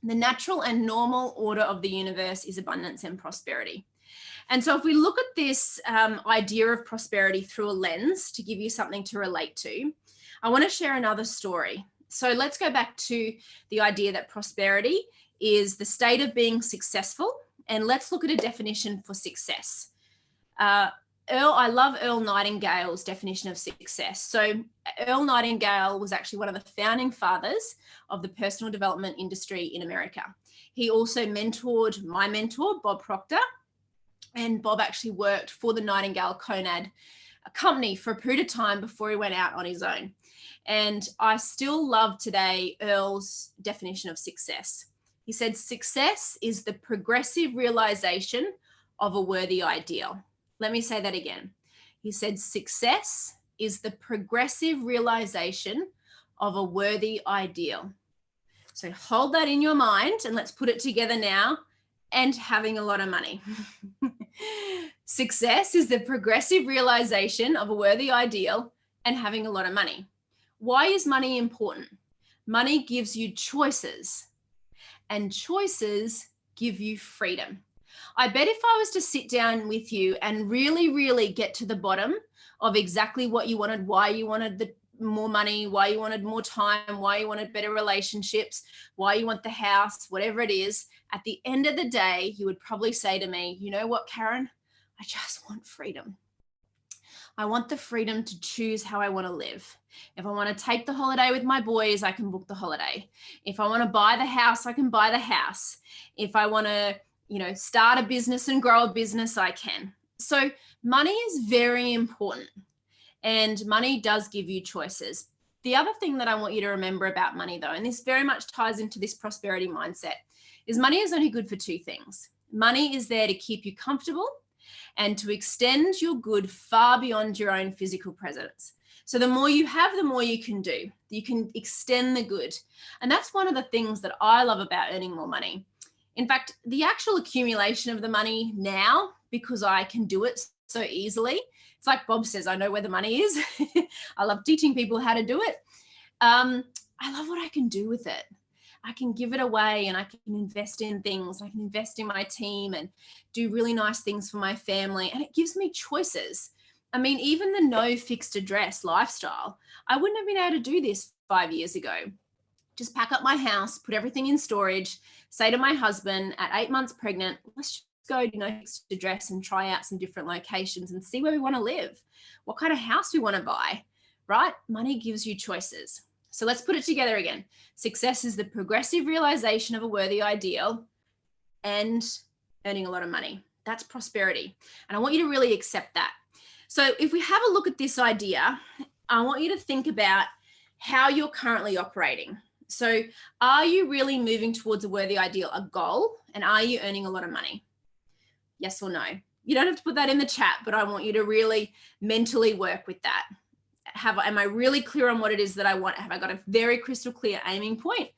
the natural and normal order of the universe is abundance and prosperity. And so if we look at this idea of prosperity through a lens to give you something to relate to, I want to share another story. So let's go back to the idea that prosperity is the state of being successful. And let's look at a definition for success. I love Earl Nightingale's definition of success. So Earl Nightingale was actually one of the founding fathers of the personal development industry in America. He also mentored my mentor, Bob Proctor. And Bob actually worked for the Nightingale-Conad company for a period of time before he went out on his own. And I still love today Earl's definition of success. He said, success is the progressive realization of a worthy ideal. Let me say that again. He said, success is the progressive realization of a worthy ideal. So hold that in your mind and let's put it together now. And having a lot of money. Success is the progressive realization of a worthy ideal and having a lot of money. Why is money important? Money gives you choices, and choices give you freedom. I bet if I was to sit down with you and really, really get to the bottom of exactly what you wanted, why you wanted the more money, why you wanted more time, why you wanted better relationships, why you want the house, whatever it is, at the end of the day, you would probably say to me, you know what, Karen, I just want freedom. I want the freedom to choose how I want to live. If I want to take the holiday with my boys, I can book the holiday. If I want to buy the house, I can buy the house. If I want to, start a business and grow a business, I can. So money is very important, and money does give you choices. The other thing that I want you to remember about money, though, and this very much ties into this prosperity mindset, is money is only good for two things. Money is there to keep you comfortable and to extend your good far beyond your own physical presence. So the more you have, the more you can do. You can extend the good. And that's one of the things that I love about earning more money. In fact, the actual accumulation of the money now, because I can do it so easily, it's like Bob says, I know where the money is. I love teaching people how to do it. I love what I can do with it. I can give it away and I can invest in things. I can invest in my team and do really nice things for my family. And it gives me choices. I mean, even the no fixed address lifestyle, I wouldn't have been able to do this 5 years ago. Just pack up my house, put everything in storage, say to my husband at 8 months pregnant, let's just go to no fixed address and try out some different locations and see where we want to live, what kind of house we want to buy, right? Money gives you choices. So let's put it together again. Success is the progressive realization of a worthy ideal and earning a lot of money. That's prosperity. And I want you to really accept that. So if we have a look at this idea, I want you to think about how you're currently operating. So are you really moving towards a worthy ideal, a goal? And are you earning a lot of money? Yes or no? You don't have to put that in the chat, but I want you to really mentally work with that. Am I really clear on what it is that I want? Have I got a very crystal clear aiming point?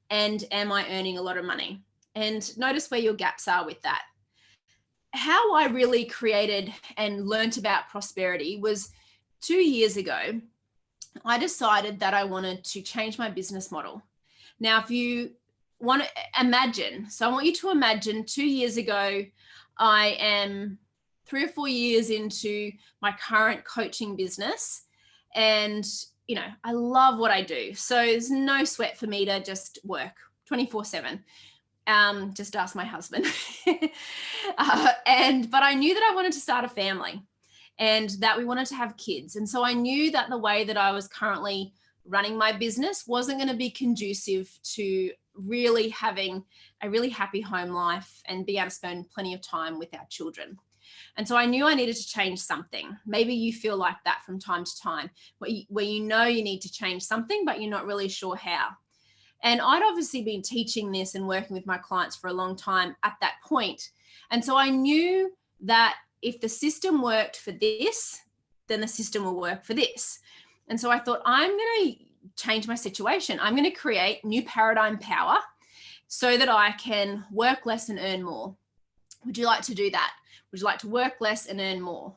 And am I earning a lot of money? And notice where your gaps are with that. How I really created and learnt about prosperity was 2 years ago. I decided that I wanted to change my business model. Now, if you want to imagine, so I want you to imagine 2 years ago, I am 3 or 4 years into my current coaching business. And, I love what I do. So there's no sweat for me to just work 24/7. Just ask my husband. But I knew that I wanted to start a family and that we wanted to have kids. And so I knew that the way that I was currently running my business wasn't going to be conducive to really having a really happy home life and be able to spend plenty of time with our children. And so I knew I needed to change something. Maybe you feel like that from time to time, where you know you need to change something, but you're not really sure how. And I'd obviously been teaching this and working with my clients for a long time at that point. And so I knew that if the system worked for this, then the system will work for this. And so I thought, I'm going to change my situation. I'm going to create new paradigm power so that I can work less and earn more. Would you like to do that? Would you like to work less and earn more?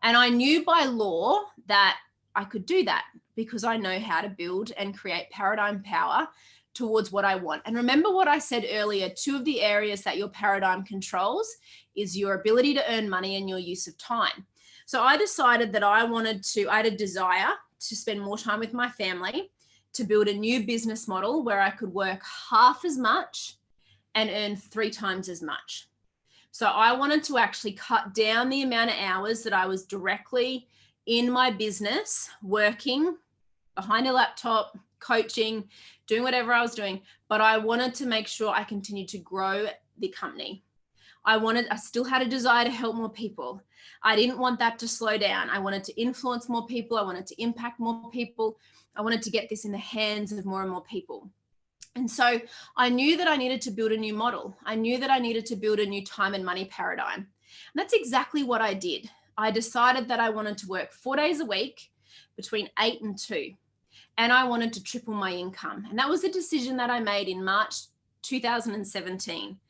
And I knew by law that I could do that because I know how to build and create paradigm power towards what I want. And remember what I said earlier, 2 of the areas that your paradigm controls is your ability to earn money and your use of time. So I decided that I had a desire to spend more time with my family, to build a new business model where I could work half as much and earn 3 times as much. So I wanted to actually cut down the amount of hours that I was directly in my business, working behind a laptop, coaching, doing whatever I was doing, but I wanted to make sure I continued to grow the company. I still had a desire to help more people. I didn't want that to slow down. I wanted to influence more people. I wanted to impact more people. I wanted to get this in the hands of more and more people. And so I knew that I needed to build a new model. I knew that I needed to build a new time and money paradigm. And that's exactly what I did. I decided that I wanted to work 4 days a week between 8 and 2. And I wanted to triple my income. And that was a decision that I made in March 2017.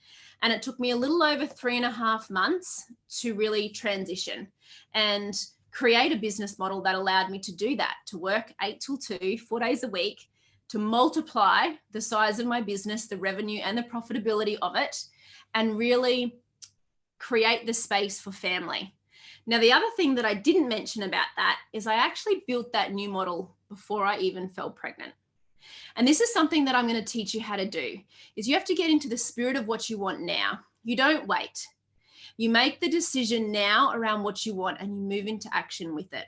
And it took me a little over 3.5 months to really transition and create a business model that allowed me to do that, to work 8 till 2, 4 days a week, to multiply the size of my business, the revenue and the profitability of it, and really create the space for family. Now, the other thing that I didn't mention about that is I actually built that new model before I even fell pregnant. And this is something that I'm going to teach you how to do, is you have to get into the spirit of what you want now. You don't wait. You make the decision now around what you want and you move into action with it.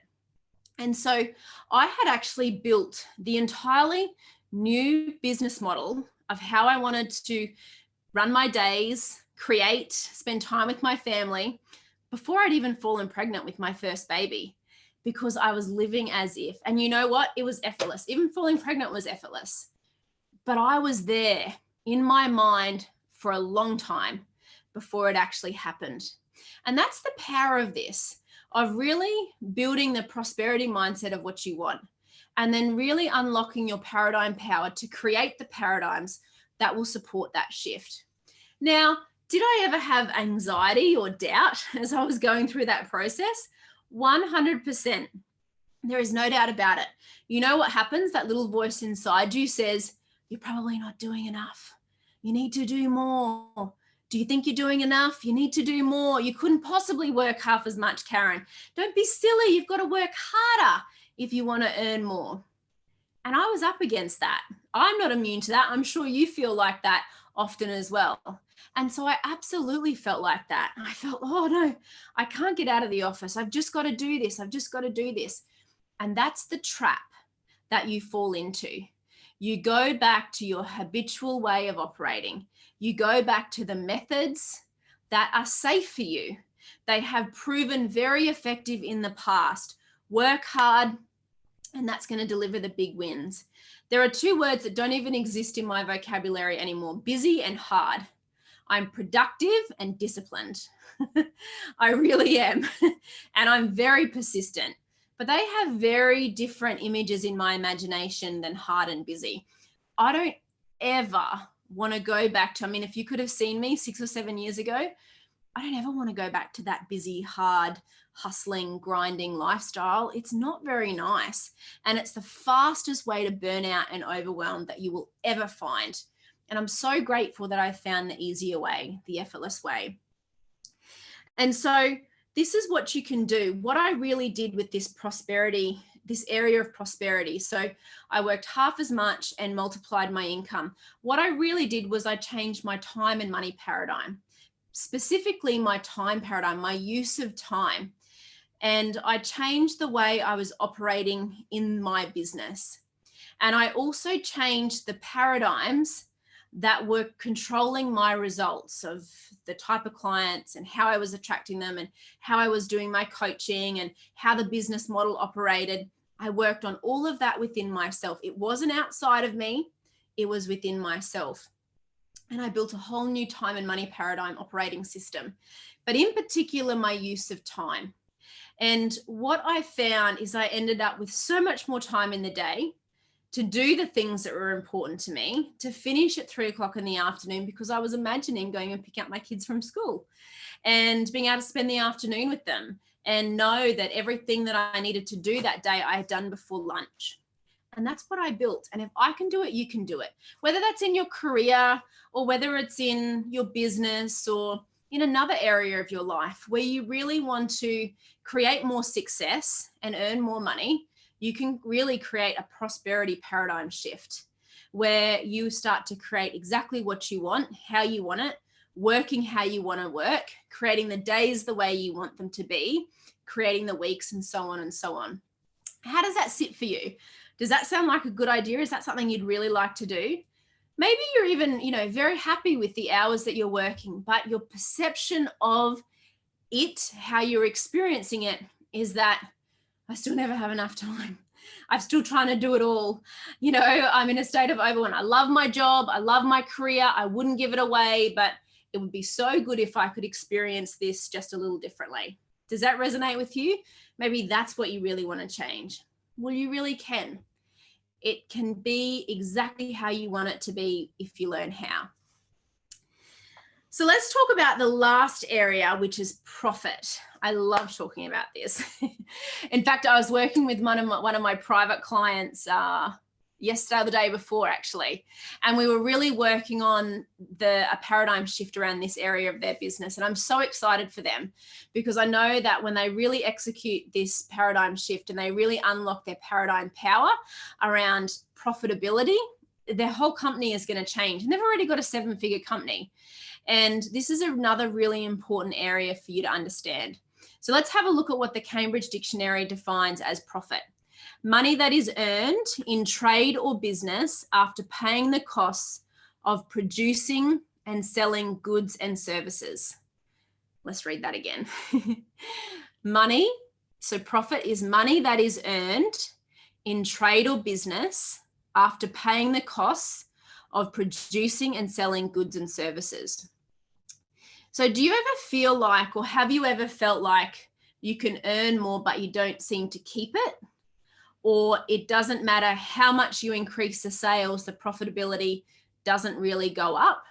And so I had actually built the entirely new business model of how I wanted to run my days, create, spend time with my family before I'd even fallen pregnant with my first baby, because I was living as if, and you know what? It was effortless. Even falling pregnant was effortless. But I was there in my mind for a long time before it actually happened. And that's the power of this, of really building the prosperity mindset of what you want, and then really unlocking your paradigm power to create the paradigms that will support that shift. Now, did I ever have anxiety or doubt as I was going through that process? 100%. There is no doubt about it. You know what happens? That little voice inside you says, you're probably not doing enough. You need to do more. Do you think you're doing enough? You need to do more. You couldn't possibly work half as much, Karen. Don't be silly. You've got to work harder if you want to earn more. And I was up against that. I'm not immune to that. I'm sure you feel like that often as well. And so I absolutely felt like that. I felt, oh no, I can't get out of the office. I've just got to do this. I've just got to do this. And that's the trap that you fall into. You go back to your habitual way of operating. You go back to the methods that are safe for you. They have proven very effective in the past. Work hard, and that's going to deliver the big wins. There are 2 words that don't even exist in my vocabulary anymore: busy and hard. I'm productive and disciplined. I really am. And I'm very persistent. But they have very different images in my imagination than hard and busy. I don't ever want to go back to, I mean, if you could have seen me 6 or 7 years ago, I don't ever want to go back to that busy, hard, hustling, grinding lifestyle. It's not very nice. And it's the fastest way to burn out and overwhelm that you will ever find. And I'm so grateful that I found the easier way, the effortless way. And so this is what you can do. What I really did with this prosperity, this area of prosperity. So I worked half as much and multiplied my income. What I really did was I changed my time and money paradigm, specifically my time paradigm, my use of time. And I changed the way I was operating in my business. And I also changed the paradigms that were controlling my results of the type of clients and how I was attracting them and how I was doing my coaching and how the business model operated. I worked on all of that within myself. It wasn't outside of me, it was within myself. And I built a whole new time and money paradigm operating system, but in particular, my use of time. And what I found is I ended up with so much more time in the day to do the things that were important to me, to finish at 3 o'clock in the afternoon, because I was imagining going and picking up my kids from school and being able to spend the afternoon with them and know that everything that I needed to do that day, I had done before lunch. And that's what I built. And if I can do it, you can do it. Whether that's in your career or whether it's in your business or in another area of your life where you really want to create more success and earn more money, you can really create a prosperity paradigm shift where you start to create exactly what you want, how you want it, working how you want to work, creating the days the way you want them to be, creating the weeks, and so on and so on. How does that sit for you? Does that sound like a good idea? Is that something you'd really like to do? Maybe you're even, very happy with the hours that you're working, but your perception of it, how you're experiencing it, is that I still never have enough time. I'm still trying to do it all. I'm in a state of overwhelm. I love my job. I love my career. I wouldn't give it away, but it would be so good if I could experience this just a little differently. Does that resonate with you? Maybe that's what you really want to change. Well, you really can. It can be exactly how you want it to be if you learn how. So let's talk about the last area, which is profit. I love talking about this. In fact, I was working with one of my private clients yesterday or the day before, actually, and we were really working on a paradigm shift around this area of their business. And I'm so excited for them, because I know that when they really execute this paradigm shift and they really unlock their paradigm power around profitability, their whole company is going to change. And they've already got a 7-figure company. And this is another really important area for you to understand. So let's have a look at what the Cambridge Dictionary defines as profit. Money that is earned in trade or business after paying the costs of producing and selling goods and services. Let's read that again. Money, so profit is money that is earned in trade or business after paying the costs of producing and selling goods and services. So do you ever feel like, or have you ever felt like you can earn more, but you don't seem to keep it? Or it doesn't matter how much you increase the sales, the profitability doesn't really go up?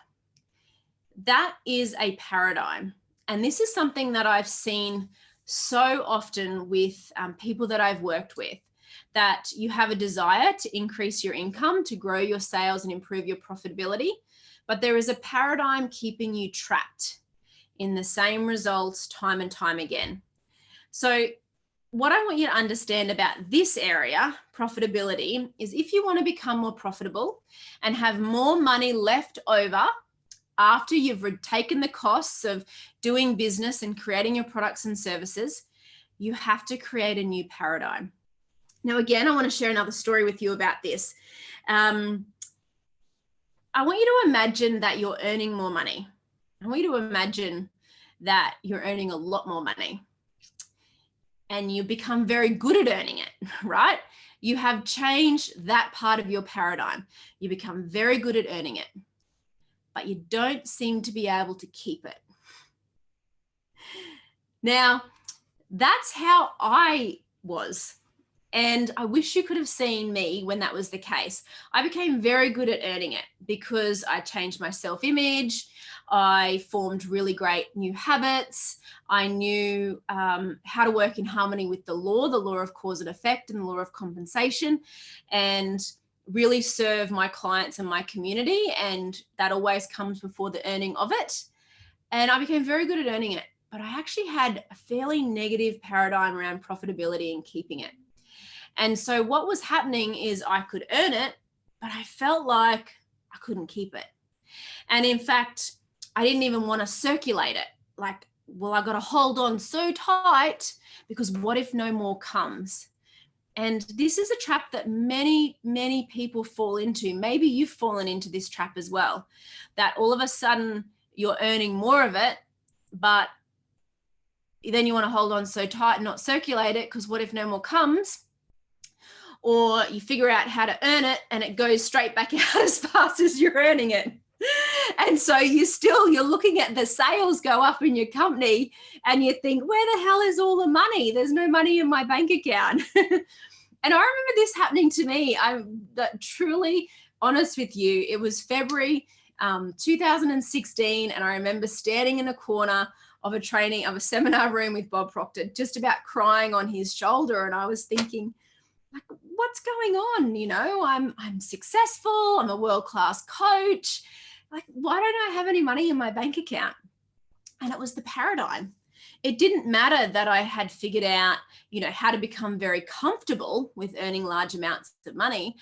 That is a paradigm. And this is something that I've seen so often with people that I've worked with, that you have a desire to increase your income, to grow your sales and improve your profitability, but there is a paradigm keeping you trapped in the same results time and time again. So what I want you to understand about this area, profitability, is if you want to become more profitable and have more money left over after you've taken the costs of doing business and creating your products and services, you have to create a new paradigm. Now, again, I want to share another story with you about this. I want you to imagine that you're earning more money. I want you to imagine that you're earning a lot more money and you become very good at earning it, right? You have changed that part of your paradigm. You become very good at earning it, but you don't seem to be able to keep it. Now, that's how I was. And I wish you could have seen me when that was the case. I became very good at earning it because I changed my self-image. I formed really great new habits. I knew how to work in harmony with the law of cause and effect and the law of compensation, and really serve my clients and my community. And that always comes before the earning of it. And I became very good at earning it, but I actually had a fairly negative paradigm around profitability and keeping it. And so what was happening is I could earn it, but I felt like I couldn't keep it. And in fact, I didn't even want to circulate it. Like, well, I got to hold on so tight because what if no more comes? And this is a trap that many, many people fall into. Maybe you've fallen into this trap as well, that all of a sudden you're earning more of it, but then you want to hold on so tight and not circulate it because what if no more comes? Or you figure out how to earn it and it goes straight back out as fast as you're earning it. And so you're looking at the sales go up in your company and you think, where the hell is all the money? There's no money in my bank account. And I remember this happening to me. I'm truly honest with you. It was February 2016. And I remember standing in a corner of a seminar room with Bob Proctor, just about crying on his shoulder. And I was thinking, like, what's going on? You know, I'm successful. I'm a world-class coach. Like, why don't I have any money in my bank account? And it was the paradigm. It didn't matter that I had figured out, you know, how to become very comfortable with earning large amounts of money.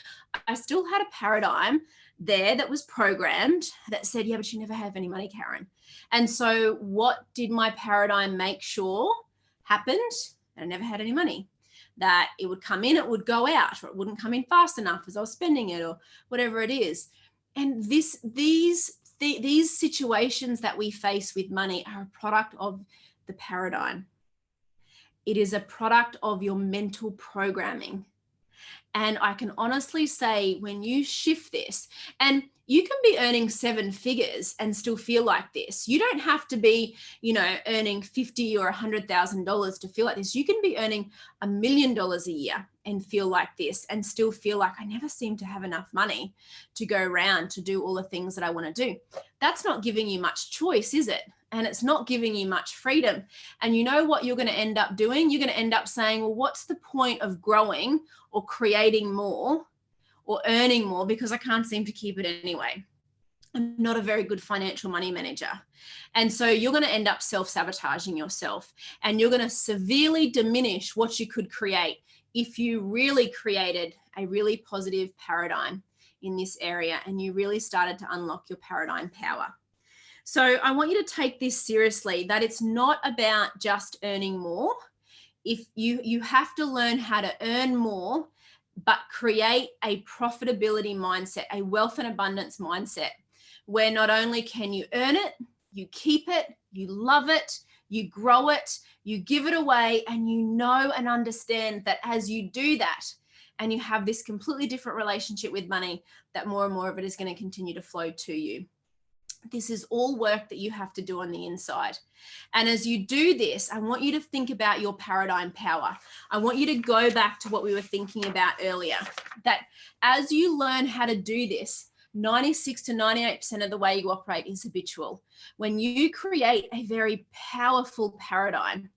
I still had a paradigm there that was programmed that said, yeah, but you never have any money, Karen. And so what did my paradigm make sure happened? I never had any money. That it would come in, it would go out, or it wouldn't come in fast enough as I was spending it, or whatever it is. And these situations that we face with money are a product of the paradigm. It is a product of your mental programming. And I can honestly say, when you shift this, and you can be earning 7 figures and still feel like this. You don't have to be, earning $50,000 or $100,000 to feel like this. You can be earning $1 million a year and feel like this and still feel like I never seem to have enough money to go around to do all the things that I want to do. That's not giving you much choice, is it? And it's not giving you much freedom. And you know what you're going to end up doing? You're going to end up saying, well, what's the point of growing or creating more or earning more, because I can't seem to keep it anyway? I'm not a very good financial money manager. And so you're going to end up self-sabotaging yourself, and you're going to severely diminish what you could create if you really created a really positive paradigm in this area and you really started to unlock your paradigm power. So I want you to take this seriously, that it's not about just earning more. If you have to learn how to earn more, but create a profitability mindset, a wealth and abundance mindset, where not only can you earn it, you keep it, you love it, you grow it, you give it away, and you know and understand that as you do that and you have this completely different relationship with money, that more and more of it is going to continue to flow to you. This is all work that you have to do on the inside. And as you do this, I want you to think about your paradigm power. I want you to go back to what we were thinking about earlier, that as you learn how to do this, 96 to 98% of the way you operate is habitual. When you create a very powerful paradigm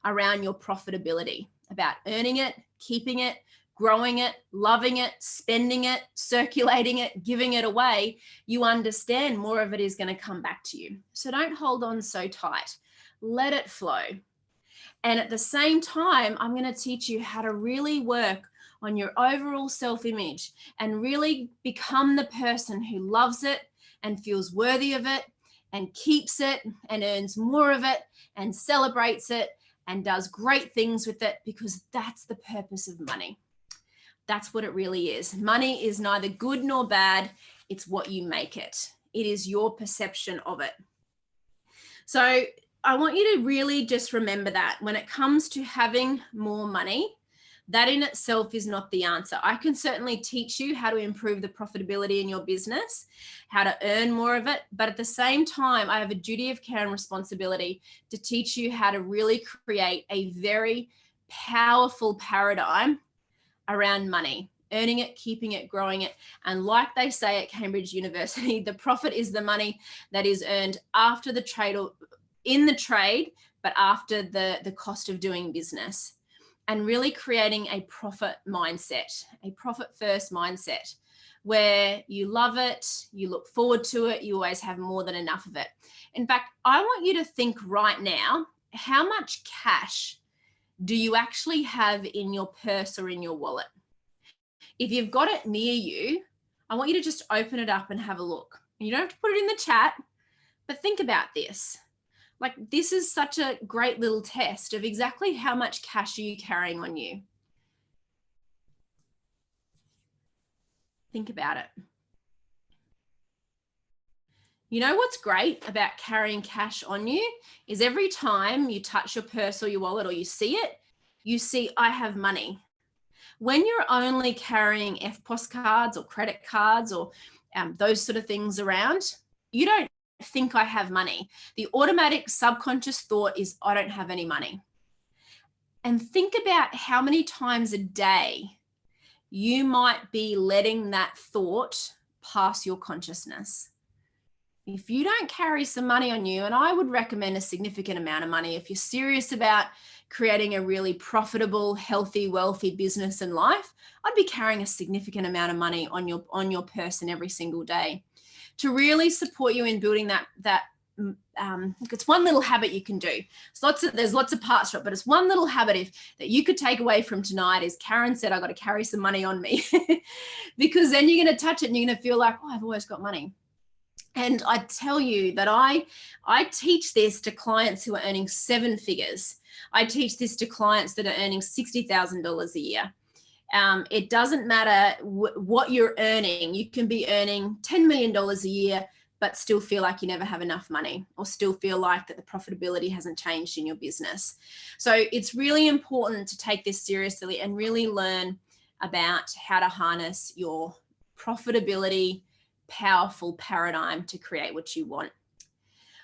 around your profitability, about earning it, keeping it, growing it, loving it, spending it, circulating it, giving it away, you understand more of it is going to come back to you. So don't hold on so tight. Let it flow. And at the same time, I'm going to teach you how to really work on your overall self-image and really become the person who loves it and feels worthy of it and keeps it and earns more of it and celebrates it and does great things with it, because that's the purpose of money. That's what it really is. Money is neither good nor bad. It's what you make it. It is your perception of it. So I want you to really just remember that when it comes to having more money, that in itself is not the answer. I can certainly teach you how to improve the profitability in your business, how to earn more of it. But at the same time, I have a duty of care and responsibility to teach you how to really create a very powerful paradigm around money, earning it, keeping it, growing it. And like they say at Cambridge University, the profit is the money that is earned after the trade or in the trade, but after the cost of doing business. And really creating a profit mindset, a profit first mindset, where you love it, you look forward to it, you always have more than enough of it. In fact, I want you to think right now, how much cash do you actually have in your purse or in your wallet? If you've got it near you, I want you to just open it up and have a look. You don't have to put it in the chat, but think about this. Like, this is such a great little test of exactly how much cash are you carrying on you. Think about it. You know what's great about carrying cash on you is every time you touch your purse or your wallet or you see it, you see, I have money. When you're only carrying EFTPOS cards or credit cards or those sort of things around, you don't think I have money. The automatic subconscious thought is, I don't have any money. And think about how many times a day you might be letting that thought pass your consciousness. If you don't carry some money on you, and I would recommend a significant amount of money if you're serious about creating a really profitable, healthy, wealthy business and life, I'd be carrying a significant amount of money on your person every single day to really support you in building that it's one little habit you can do. There's lots of parts to it, but it's one little habit that you could take away from tonight is, Karen said, I got to carry some money on me because then you're going to touch it and you're going to feel like, oh, I've always got money. And I tell you that I teach this to clients who are earning 7 figures. I teach this to clients that are earning $60,000 a year. It doesn't matter what you're earning. You can be earning $10 million a year, but still feel like you never have enough money, or still feel like that the profitability hasn't changed in your business. So it's really important to take this seriously and really learn about how to harness your profitability, powerful paradigm to create what you want.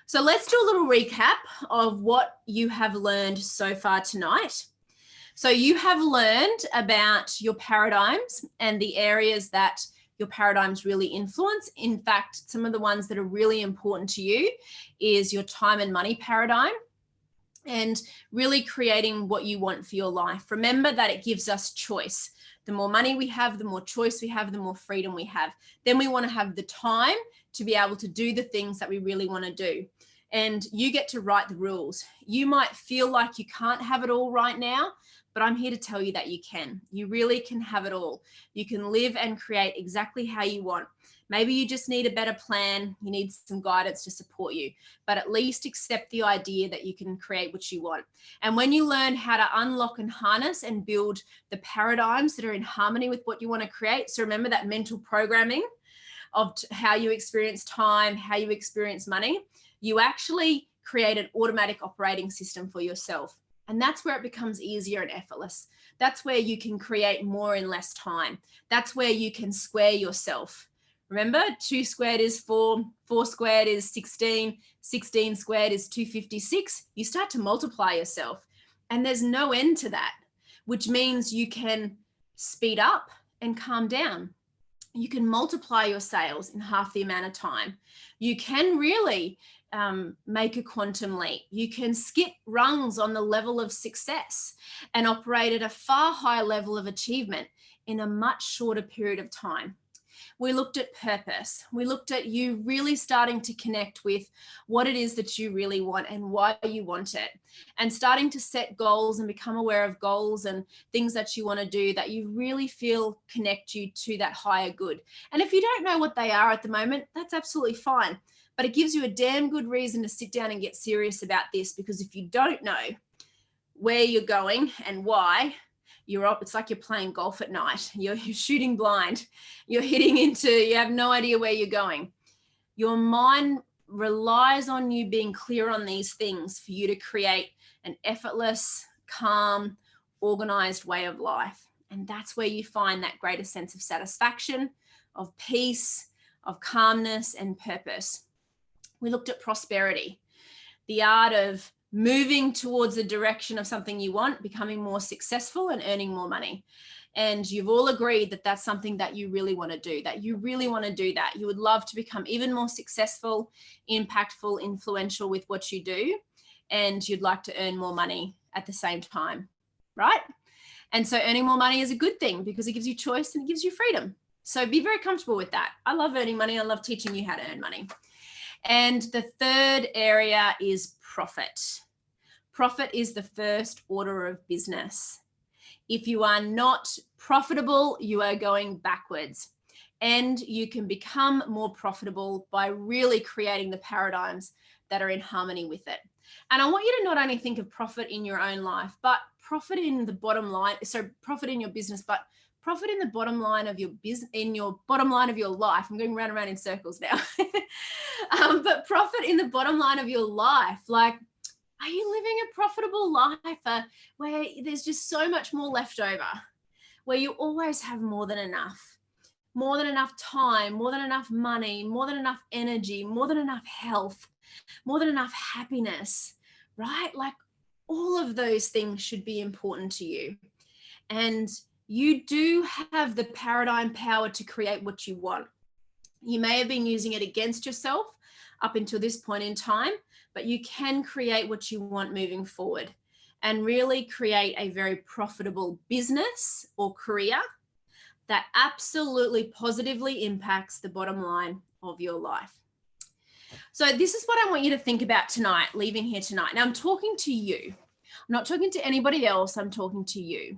So let's do a little recap of what you have learned so far tonight. So you have learned about your paradigms and the areas that your paradigms really influence. In fact, some of the ones that are really important to you is your time and money paradigm, and really creating what you want for your life. Remember that it gives us choice. The more money we have, the more choice we have, the more freedom we have. Then we want to have the time to be able to do the things that we really want to do. And you get to write the rules. You might feel like you can't have it all right now, but I'm here to tell you that you can. You really can have it all. You can live and create exactly how you want. Maybe you just need a better plan. You need some guidance to support you, but at least accept the idea that you can create what you want. And when you learn how to unlock and harness and build the paradigms that are in harmony with what you want to create. So remember that mental programming of how you experience time, how you experience money, you actually create an automatic operating system for yourself. And that's where it becomes easier and effortless. That's where you can create more in less time. That's where you can square yourself. Remember, 2 squared is 4, 4 squared is 16, 16 squared is 256. You start to multiply yourself, and there's no end to that, which means you can speed up and calm down. You can multiply your sales in half the amount of time. You can really make a quantum leap. You can skip rungs on the level of success and operate at a far higher level of achievement in a much shorter period of time. We looked at purpose. We looked at you really starting to connect with what it is that you really want and why you want it, and starting to set goals and become aware of goals and things that you want to do that you really feel connect you to that higher good. And if you don't know what they are at the moment, that's absolutely fine. But it gives you a damn good reason to sit down and get serious about this, because if you don't know where you're going and why, it's like you're playing golf at night. You're shooting blind. You're you have no idea where you're going. Your mind relies on you being clear on these things for you to create an effortless, calm, organized way of life. And that's where you find that greater sense of satisfaction, of peace, of calmness, and purpose. We looked at prosperity, the art of moving towards the direction of something you want, becoming more successful and earning more money. And you've all agreed that that's something that you really want to do, that you really want to do that. You would love to become even more successful, impactful, influential with what you do. And you'd like to earn more money at the same time, right? And so earning more money is a good thing because it gives you choice and it gives you freedom. So be very comfortable with that. I love earning money. I love teaching you how to earn money. And the third area is profit. Profit is the first order of business. If you are not profitable, you are going backwards. And you can become more profitable by really creating the paradigms that are in harmony with it. And I want you to not only think of profit in your own life, but profit in the bottom line. So profit in your business, but profit in the bottom line of your business, in your bottom line of your life. I'm going round and round in circles now. But profit in the bottom line of your life. Like, are you living a profitable life where there's just so much more left over, where you always have more than enough time, more than enough money, more than enough energy, more than enough health, more than enough happiness, right? Like, all of those things should be important to you. And you do have the paradigm power to create what you want. You may have been using it against yourself up until this point in time, but you can create what you want moving forward and really create a very profitable business or career that absolutely positively impacts the bottom line of your life. So this is what I want you to think about tonight, leaving here tonight. Now I'm talking to you. I'm not talking to anybody else. I'm talking to you.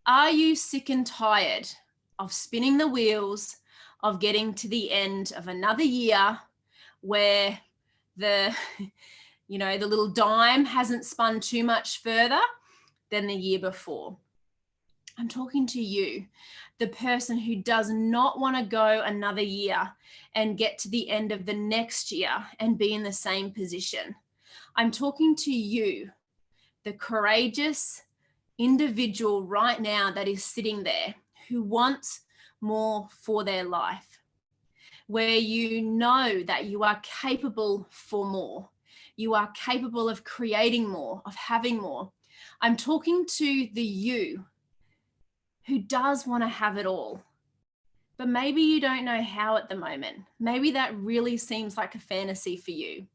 Are you sick and tired of spinning the wheels, of getting to the end of another year where the little dime hasn't spun too much further than the year before? I'm talking to you, the person who does not want to go another year and get to the end of the next year and be in the same position. I'm talking to you, the courageous, individual right now that is sitting there who wants more for their life, where you know that you are capable for more. You are capable of creating more, of having more. I'm talking to the you who does want to have it all, but maybe you don't know how at the moment. Maybe that really seems like a fantasy for you.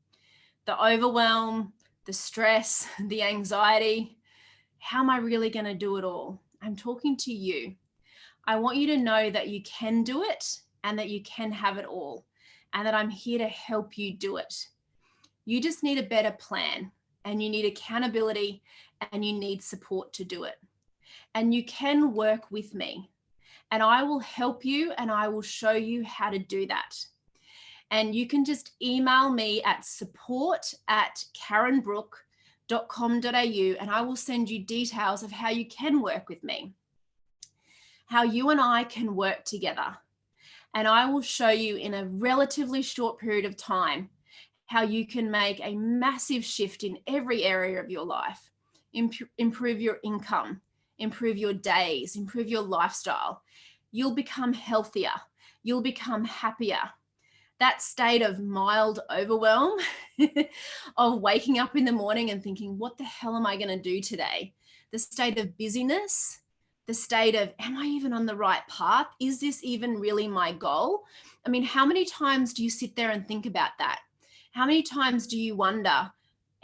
The overwhelm, the stress, the anxiety. How am I really going to do it all? I'm talking to you. I want you to know that you can do it and that you can have it all, and that I'm here to help you do it. You just need a better plan, and you need accountability, and you need support to do it. And you can work with me, and I will help you, and I will show you how to do that. And you can just email me at support@karenbrook.com.au, and I will send you details of how you can work with me, how you and I can work together. And I will show you in a relatively short period of time how you can make a massive shift in every area of your life, improve your income, improve your days, improve your lifestyle. You'll become healthier. You'll become happier. That state of mild overwhelm of waking up in the morning and thinking, what the hell am I going to do today? The state of busyness, the state of, am I even on the right path? Is this even really my goal? I mean, how many times do you sit there and think about that? How many times do you wonder,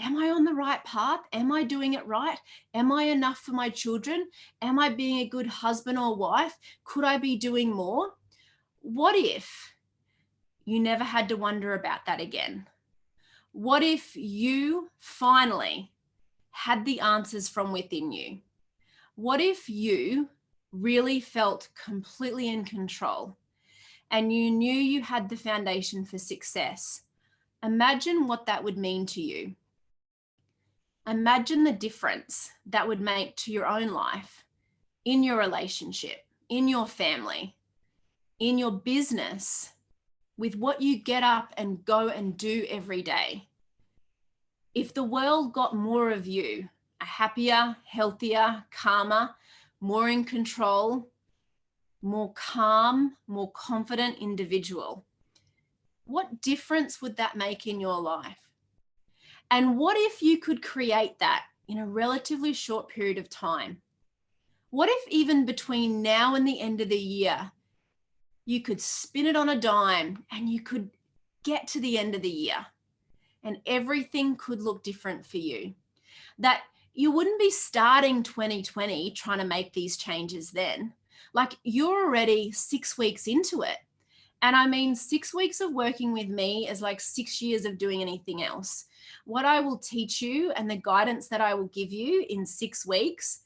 am I on the right path? Am I doing it right? Am I enough for my children? Am I being a good husband or wife? Could I be doing more? What if you never had to wonder about that again? What if you finally had the answers from within you? What if you really felt completely in control and you knew you had the foundation for success? Imagine what that would mean to you. Imagine the difference that would make to your own life, in your relationship, in your family, in your business, with what you get up and go and do every day. If the world got more of you, a happier, healthier, calmer, more in control, more calm, more confident individual, what difference would that make in your life? And what if you could create that in a relatively short period of time? What if even between now and the end of the year, you could spin it on a dime and you could get to the end of the year and everything could look different for you? That you wouldn't be starting 2020 trying to make these changes then. Like, you're already 6 weeks into it. And I mean, 6 weeks of working with me is like 6 years of doing anything else. What I will teach you and the guidance that I will give you in 6 weeks,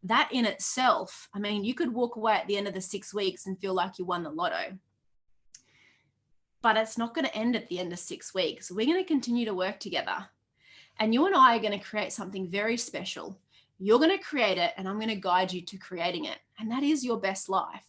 that in itself, I mean, you could walk away at the end of the 6 weeks and feel like you won the lotto. But it's not going to end at the end of 6 weeks. We're going to continue to work together. And you and I are going to create something very special. You're going to create it, and I'm going to guide you to creating it. And that is your best life.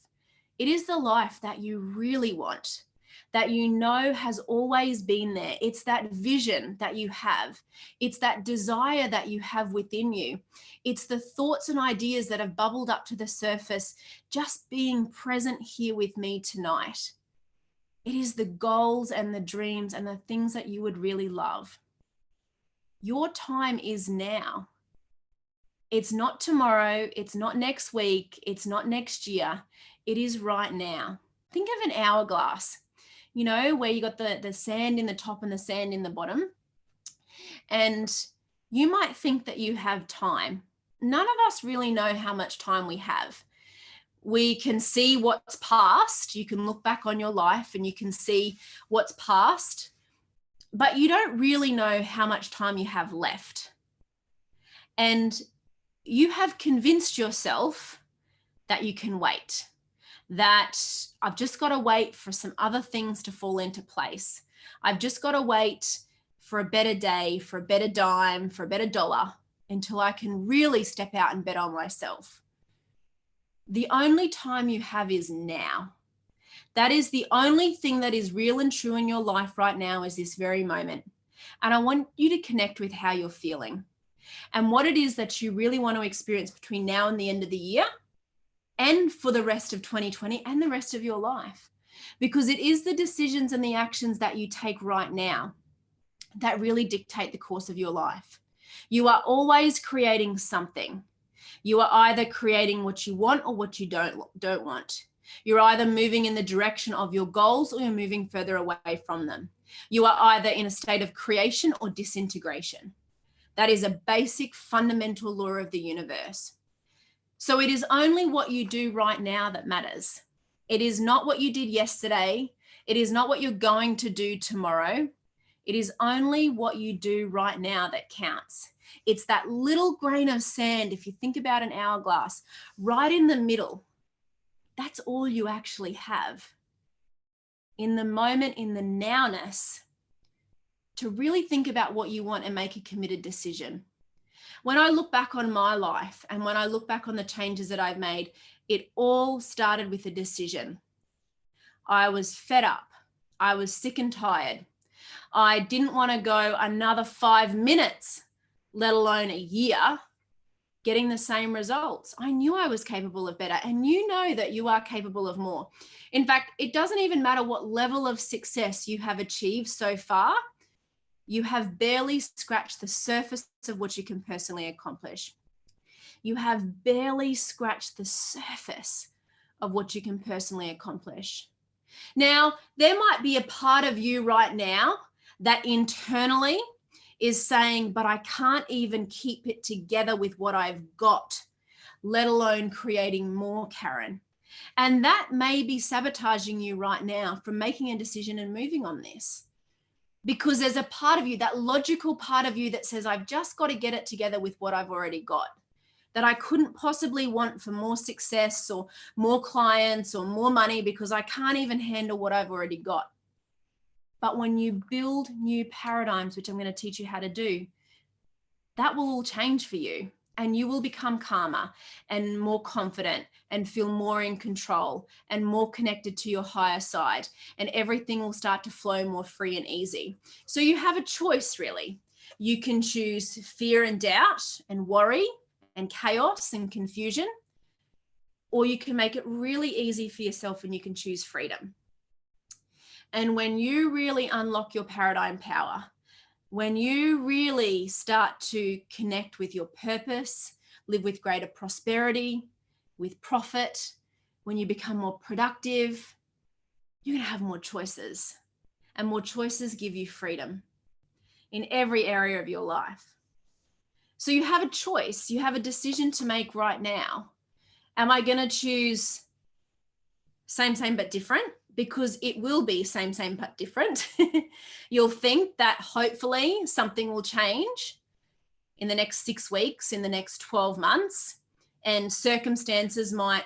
It is the life that you really want, that you know has always been there. It's that vision that you have. It's that desire that you have within you. It's the thoughts and ideas that have bubbled up to the surface, just being present here with me tonight. It is the goals and the dreams and the things that you would really love. Your time is now. It's not tomorrow. It's not next week. It's not next year. It is right now. Think of an hourglass, you know, where you got the sand in the top and the sand in the bottom. And you might think that you have time. None of us really know how much time we have. We can see what's past. You can look back on your life and you can see what's past, but you don't really know how much time you have left. And you have convinced yourself that you can wait, that I've just got to wait for some other things to fall into place. I've just got to wait for a better day, for a better dime, for a better dollar until I can really step out and bet on myself. The only time you have is now. That is the only thing that is real and true in your life right now, is this very moment. And I want you to connect with how you're feeling. and what it is that you really want to experience between now and the end of the year and for the rest of 2020 and the rest of your life. Because it is the decisions and the actions that you take right now that really dictate the course of your life. You are always creating something. You are either creating what you want or what you don't want. You're either moving in the direction of your goals or you're moving further away from them. You are either in a state of creation or disintegration. That is a basic fundamental law of the universe. So it is only what you do right now that matters. It is not what you did yesterday. It is not what you're going to do tomorrow. It is only what you do right now that counts. It's that little grain of sand, if you think about an hourglass, right in the middle. That's all you actually have. In the moment, in the nowness, to really think about what you want and make a committed decision. When I look back on my life and when I look back on the changes that I've made, it all started with a decision. I was fed up. I was sick and tired. I didn't want to go another 5 minutes, let alone a year, getting the same results. I knew I was capable of better, and you know that you are capable of more. In fact, it doesn't even matter what level of success you have achieved so far. You have barely scratched the surface of what you can personally accomplish. You have barely scratched the surface of what you can personally accomplish. Now, there might be a part of you right now that internally is saying, but I can't even keep it together with what I've got, let alone creating more, Karen. And that may be sabotaging you right now from making a decision and moving on this. Because there's a part of you, that logical part of you that says, I've just got to get it together with what I've already got, that I couldn't possibly want for more success or more clients or more money because I can't even handle what I've already got. But when you build new paradigms, which I'm going to teach you how to do, that will all change for you. And you will become calmer and more confident and feel more in control and more connected to your higher side. And everything will start to flow more free and easy. So you have a choice, really. You can choose fear and doubt and worry and chaos and confusion, or you can make it really easy for yourself and you can choose freedom. And when you really unlock your paradigm power, when you really start to connect with your purpose, live with greater prosperity, with profit, when you become more productive, you're going to have more choices. And more choices give you freedom in every area of your life. So you have a choice. You have a decision to make right now. Am I going to choose same but different? Because it will be same but different. You'll think that hopefully something will change in the next 6 weeks, in the next 12 months, and circumstances might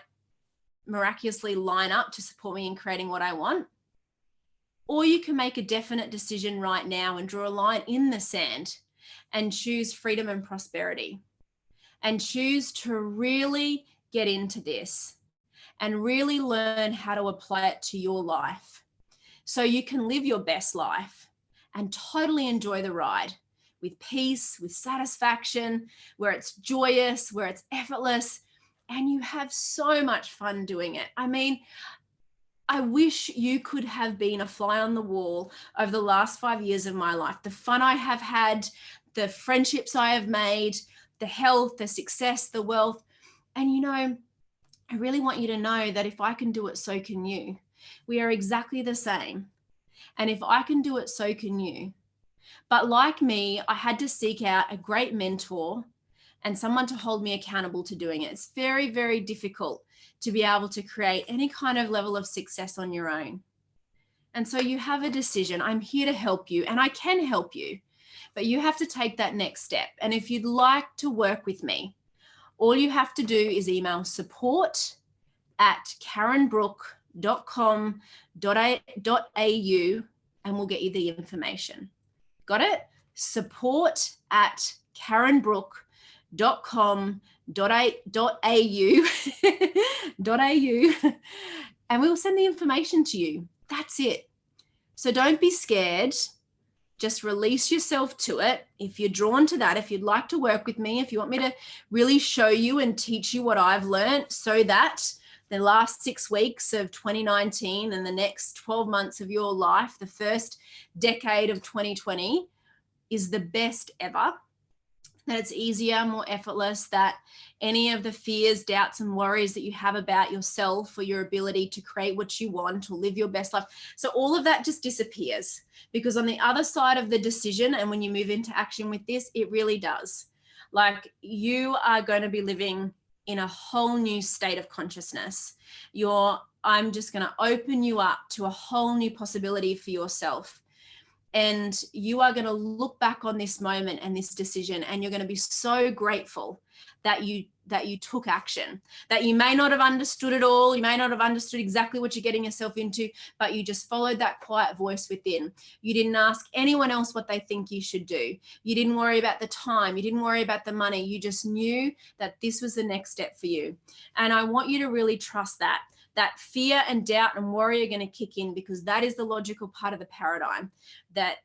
miraculously line up to support me in creating what I want. Or you can make a definite decision right now and draw a line in the sand and choose freedom and prosperity and choose to really get into this and really learn how to apply it to your life so you can live your best life and totally enjoy the ride with peace, with satisfaction, where it's joyous, where it's effortless, and you have so much fun doing it. I mean, I wish you could have been a fly on the wall over the last 5 years of my life. The fun I have had, the friendships I have made, the health, the success, the wealth. And you know, I really want you to know that if I can do it, so can you. We are exactly the same. And if I can do it, so can you. But like me, I had to seek out a great mentor and someone to hold me accountable to doing it. It's very, very difficult to be able to create any kind of level of success on your own. And so you have a decision. I'm here to help you, and I can help you, but you have to take that next step. And if you'd like to work with me, all you have to do is email support@karenbrooke.com.au and we'll get you the information. Got it? support@karenbrooke.com.au and we'll send the information to you. That's it. So don't be scared. just release yourself to it. If you're drawn to that, if you'd like to work with me, if you want me to really show you and teach you what I've learned so that the last 6 weeks of 2019 and the next 12 months of your life, the first decade of 2020 is the best ever, that it's easier, more effortless, that any of the fears, doubts, and worries that you have about yourself or your ability to create what you want or live your best life. So all of that just disappears, because on the other side of the decision, and when you move into action with this, it really does. Like, you are going to be living in a whole new state of consciousness. I'm just going to open you up to a whole new possibility for yourself. And you are going to look back on this moment and this decision, and you're going to be so grateful that you took action, that you may not have understood it all. You may not have understood exactly what you're getting yourself into, but you just followed that quiet voice within. You didn't ask anyone else what they think you should do. You didn't worry about the time. You didn't worry about the money. You just knew that this was the next step for you. And I want you to really trust that fear and doubt and worry are going to kick in, because that is the logical part of the paradigm that,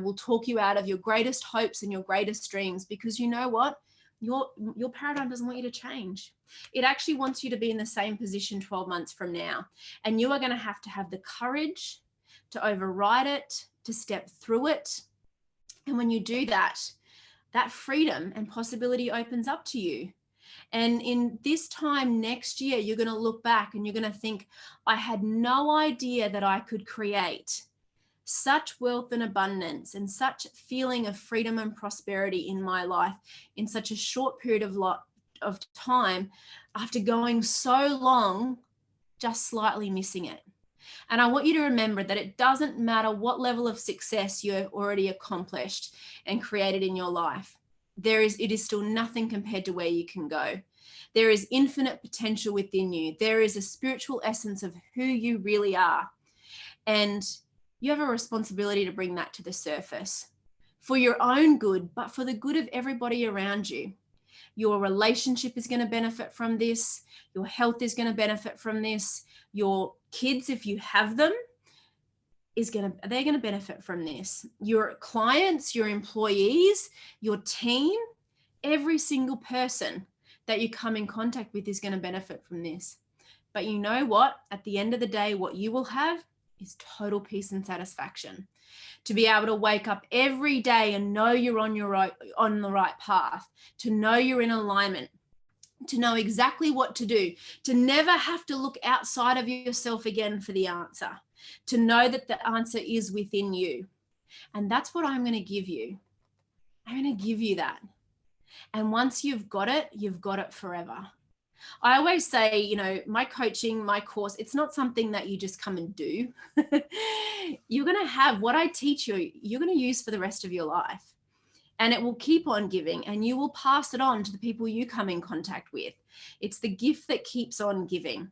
will talk you out of your greatest hopes and your greatest dreams. Because you know what? Your paradigm doesn't want you to change. It actually wants you to be in the same position 12 months from now. And you are going to have the courage to override it, to step through it. And when you do that, that freedom and possibility opens up to you. And in this time next year, you're going to look back and you're going to think, I had no idea that I could create such wealth and abundance and such feeling of freedom and prosperity in my life in such a short period of time, after going so long, just slightly missing it. And I want you to remember that it doesn't matter what level of success you have already accomplished and created in your life. It is still nothing compared to where you can go. There is infinite potential within you. There is a spiritual essence of who you really are. And you have a responsibility to bring that to the surface for your own good, but for the good of everybody around you. Your relationship is going to benefit from this. Your health is going to benefit from this. Your kids, if you have them, they're going to benefit from this. Your clients, your employees, your team, every single person that you come in contact with is going to benefit from this. But you know what? At the end of the day, what you will have is total peace and satisfaction. To be able to wake up every day and know you're on the right path, to know you're in alignment, to know exactly what to do, to never have to look outside of yourself again for the answer, to know that the answer is within you. And that's what I'm going to give you. I'm going to give you that. And once you've got it forever. I always say, my coaching, my course, it's not something that you just come and do. You're going to have what I teach you, you're going to use for the rest of your life. And it will keep on giving, and you will pass it on to the people you come in contact with. It's the gift that keeps on giving.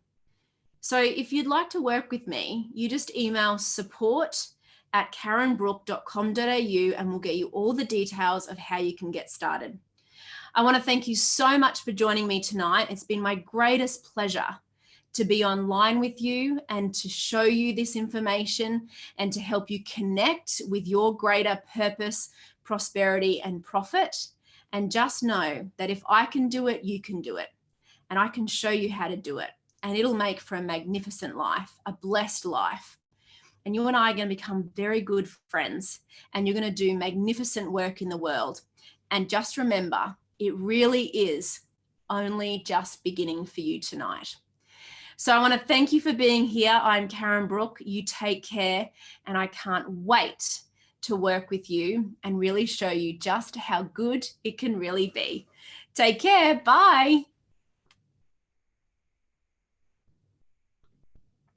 So if you'd like to work with me, you just email support@karenbrook.com.au and we'll get you all the details of how you can get started. I want to thank you so much for joining me tonight. It's been my greatest pleasure to be online with you and to show you this information and to help you connect with your greater purpose, prosperity, and profit. And just know that if I can do it, you can do it. And I can show you how to do it. And it'll make for a magnificent life, a blessed life. And you and I are going to become very good friends, and you're going to do magnificent work in the world. And just remember, it really is only just beginning for you tonight. So I want to thank you for being here. I'm Karen Brook. You take care, and I can't wait to work with you and really show you just how good it can really be. Take care. Bye.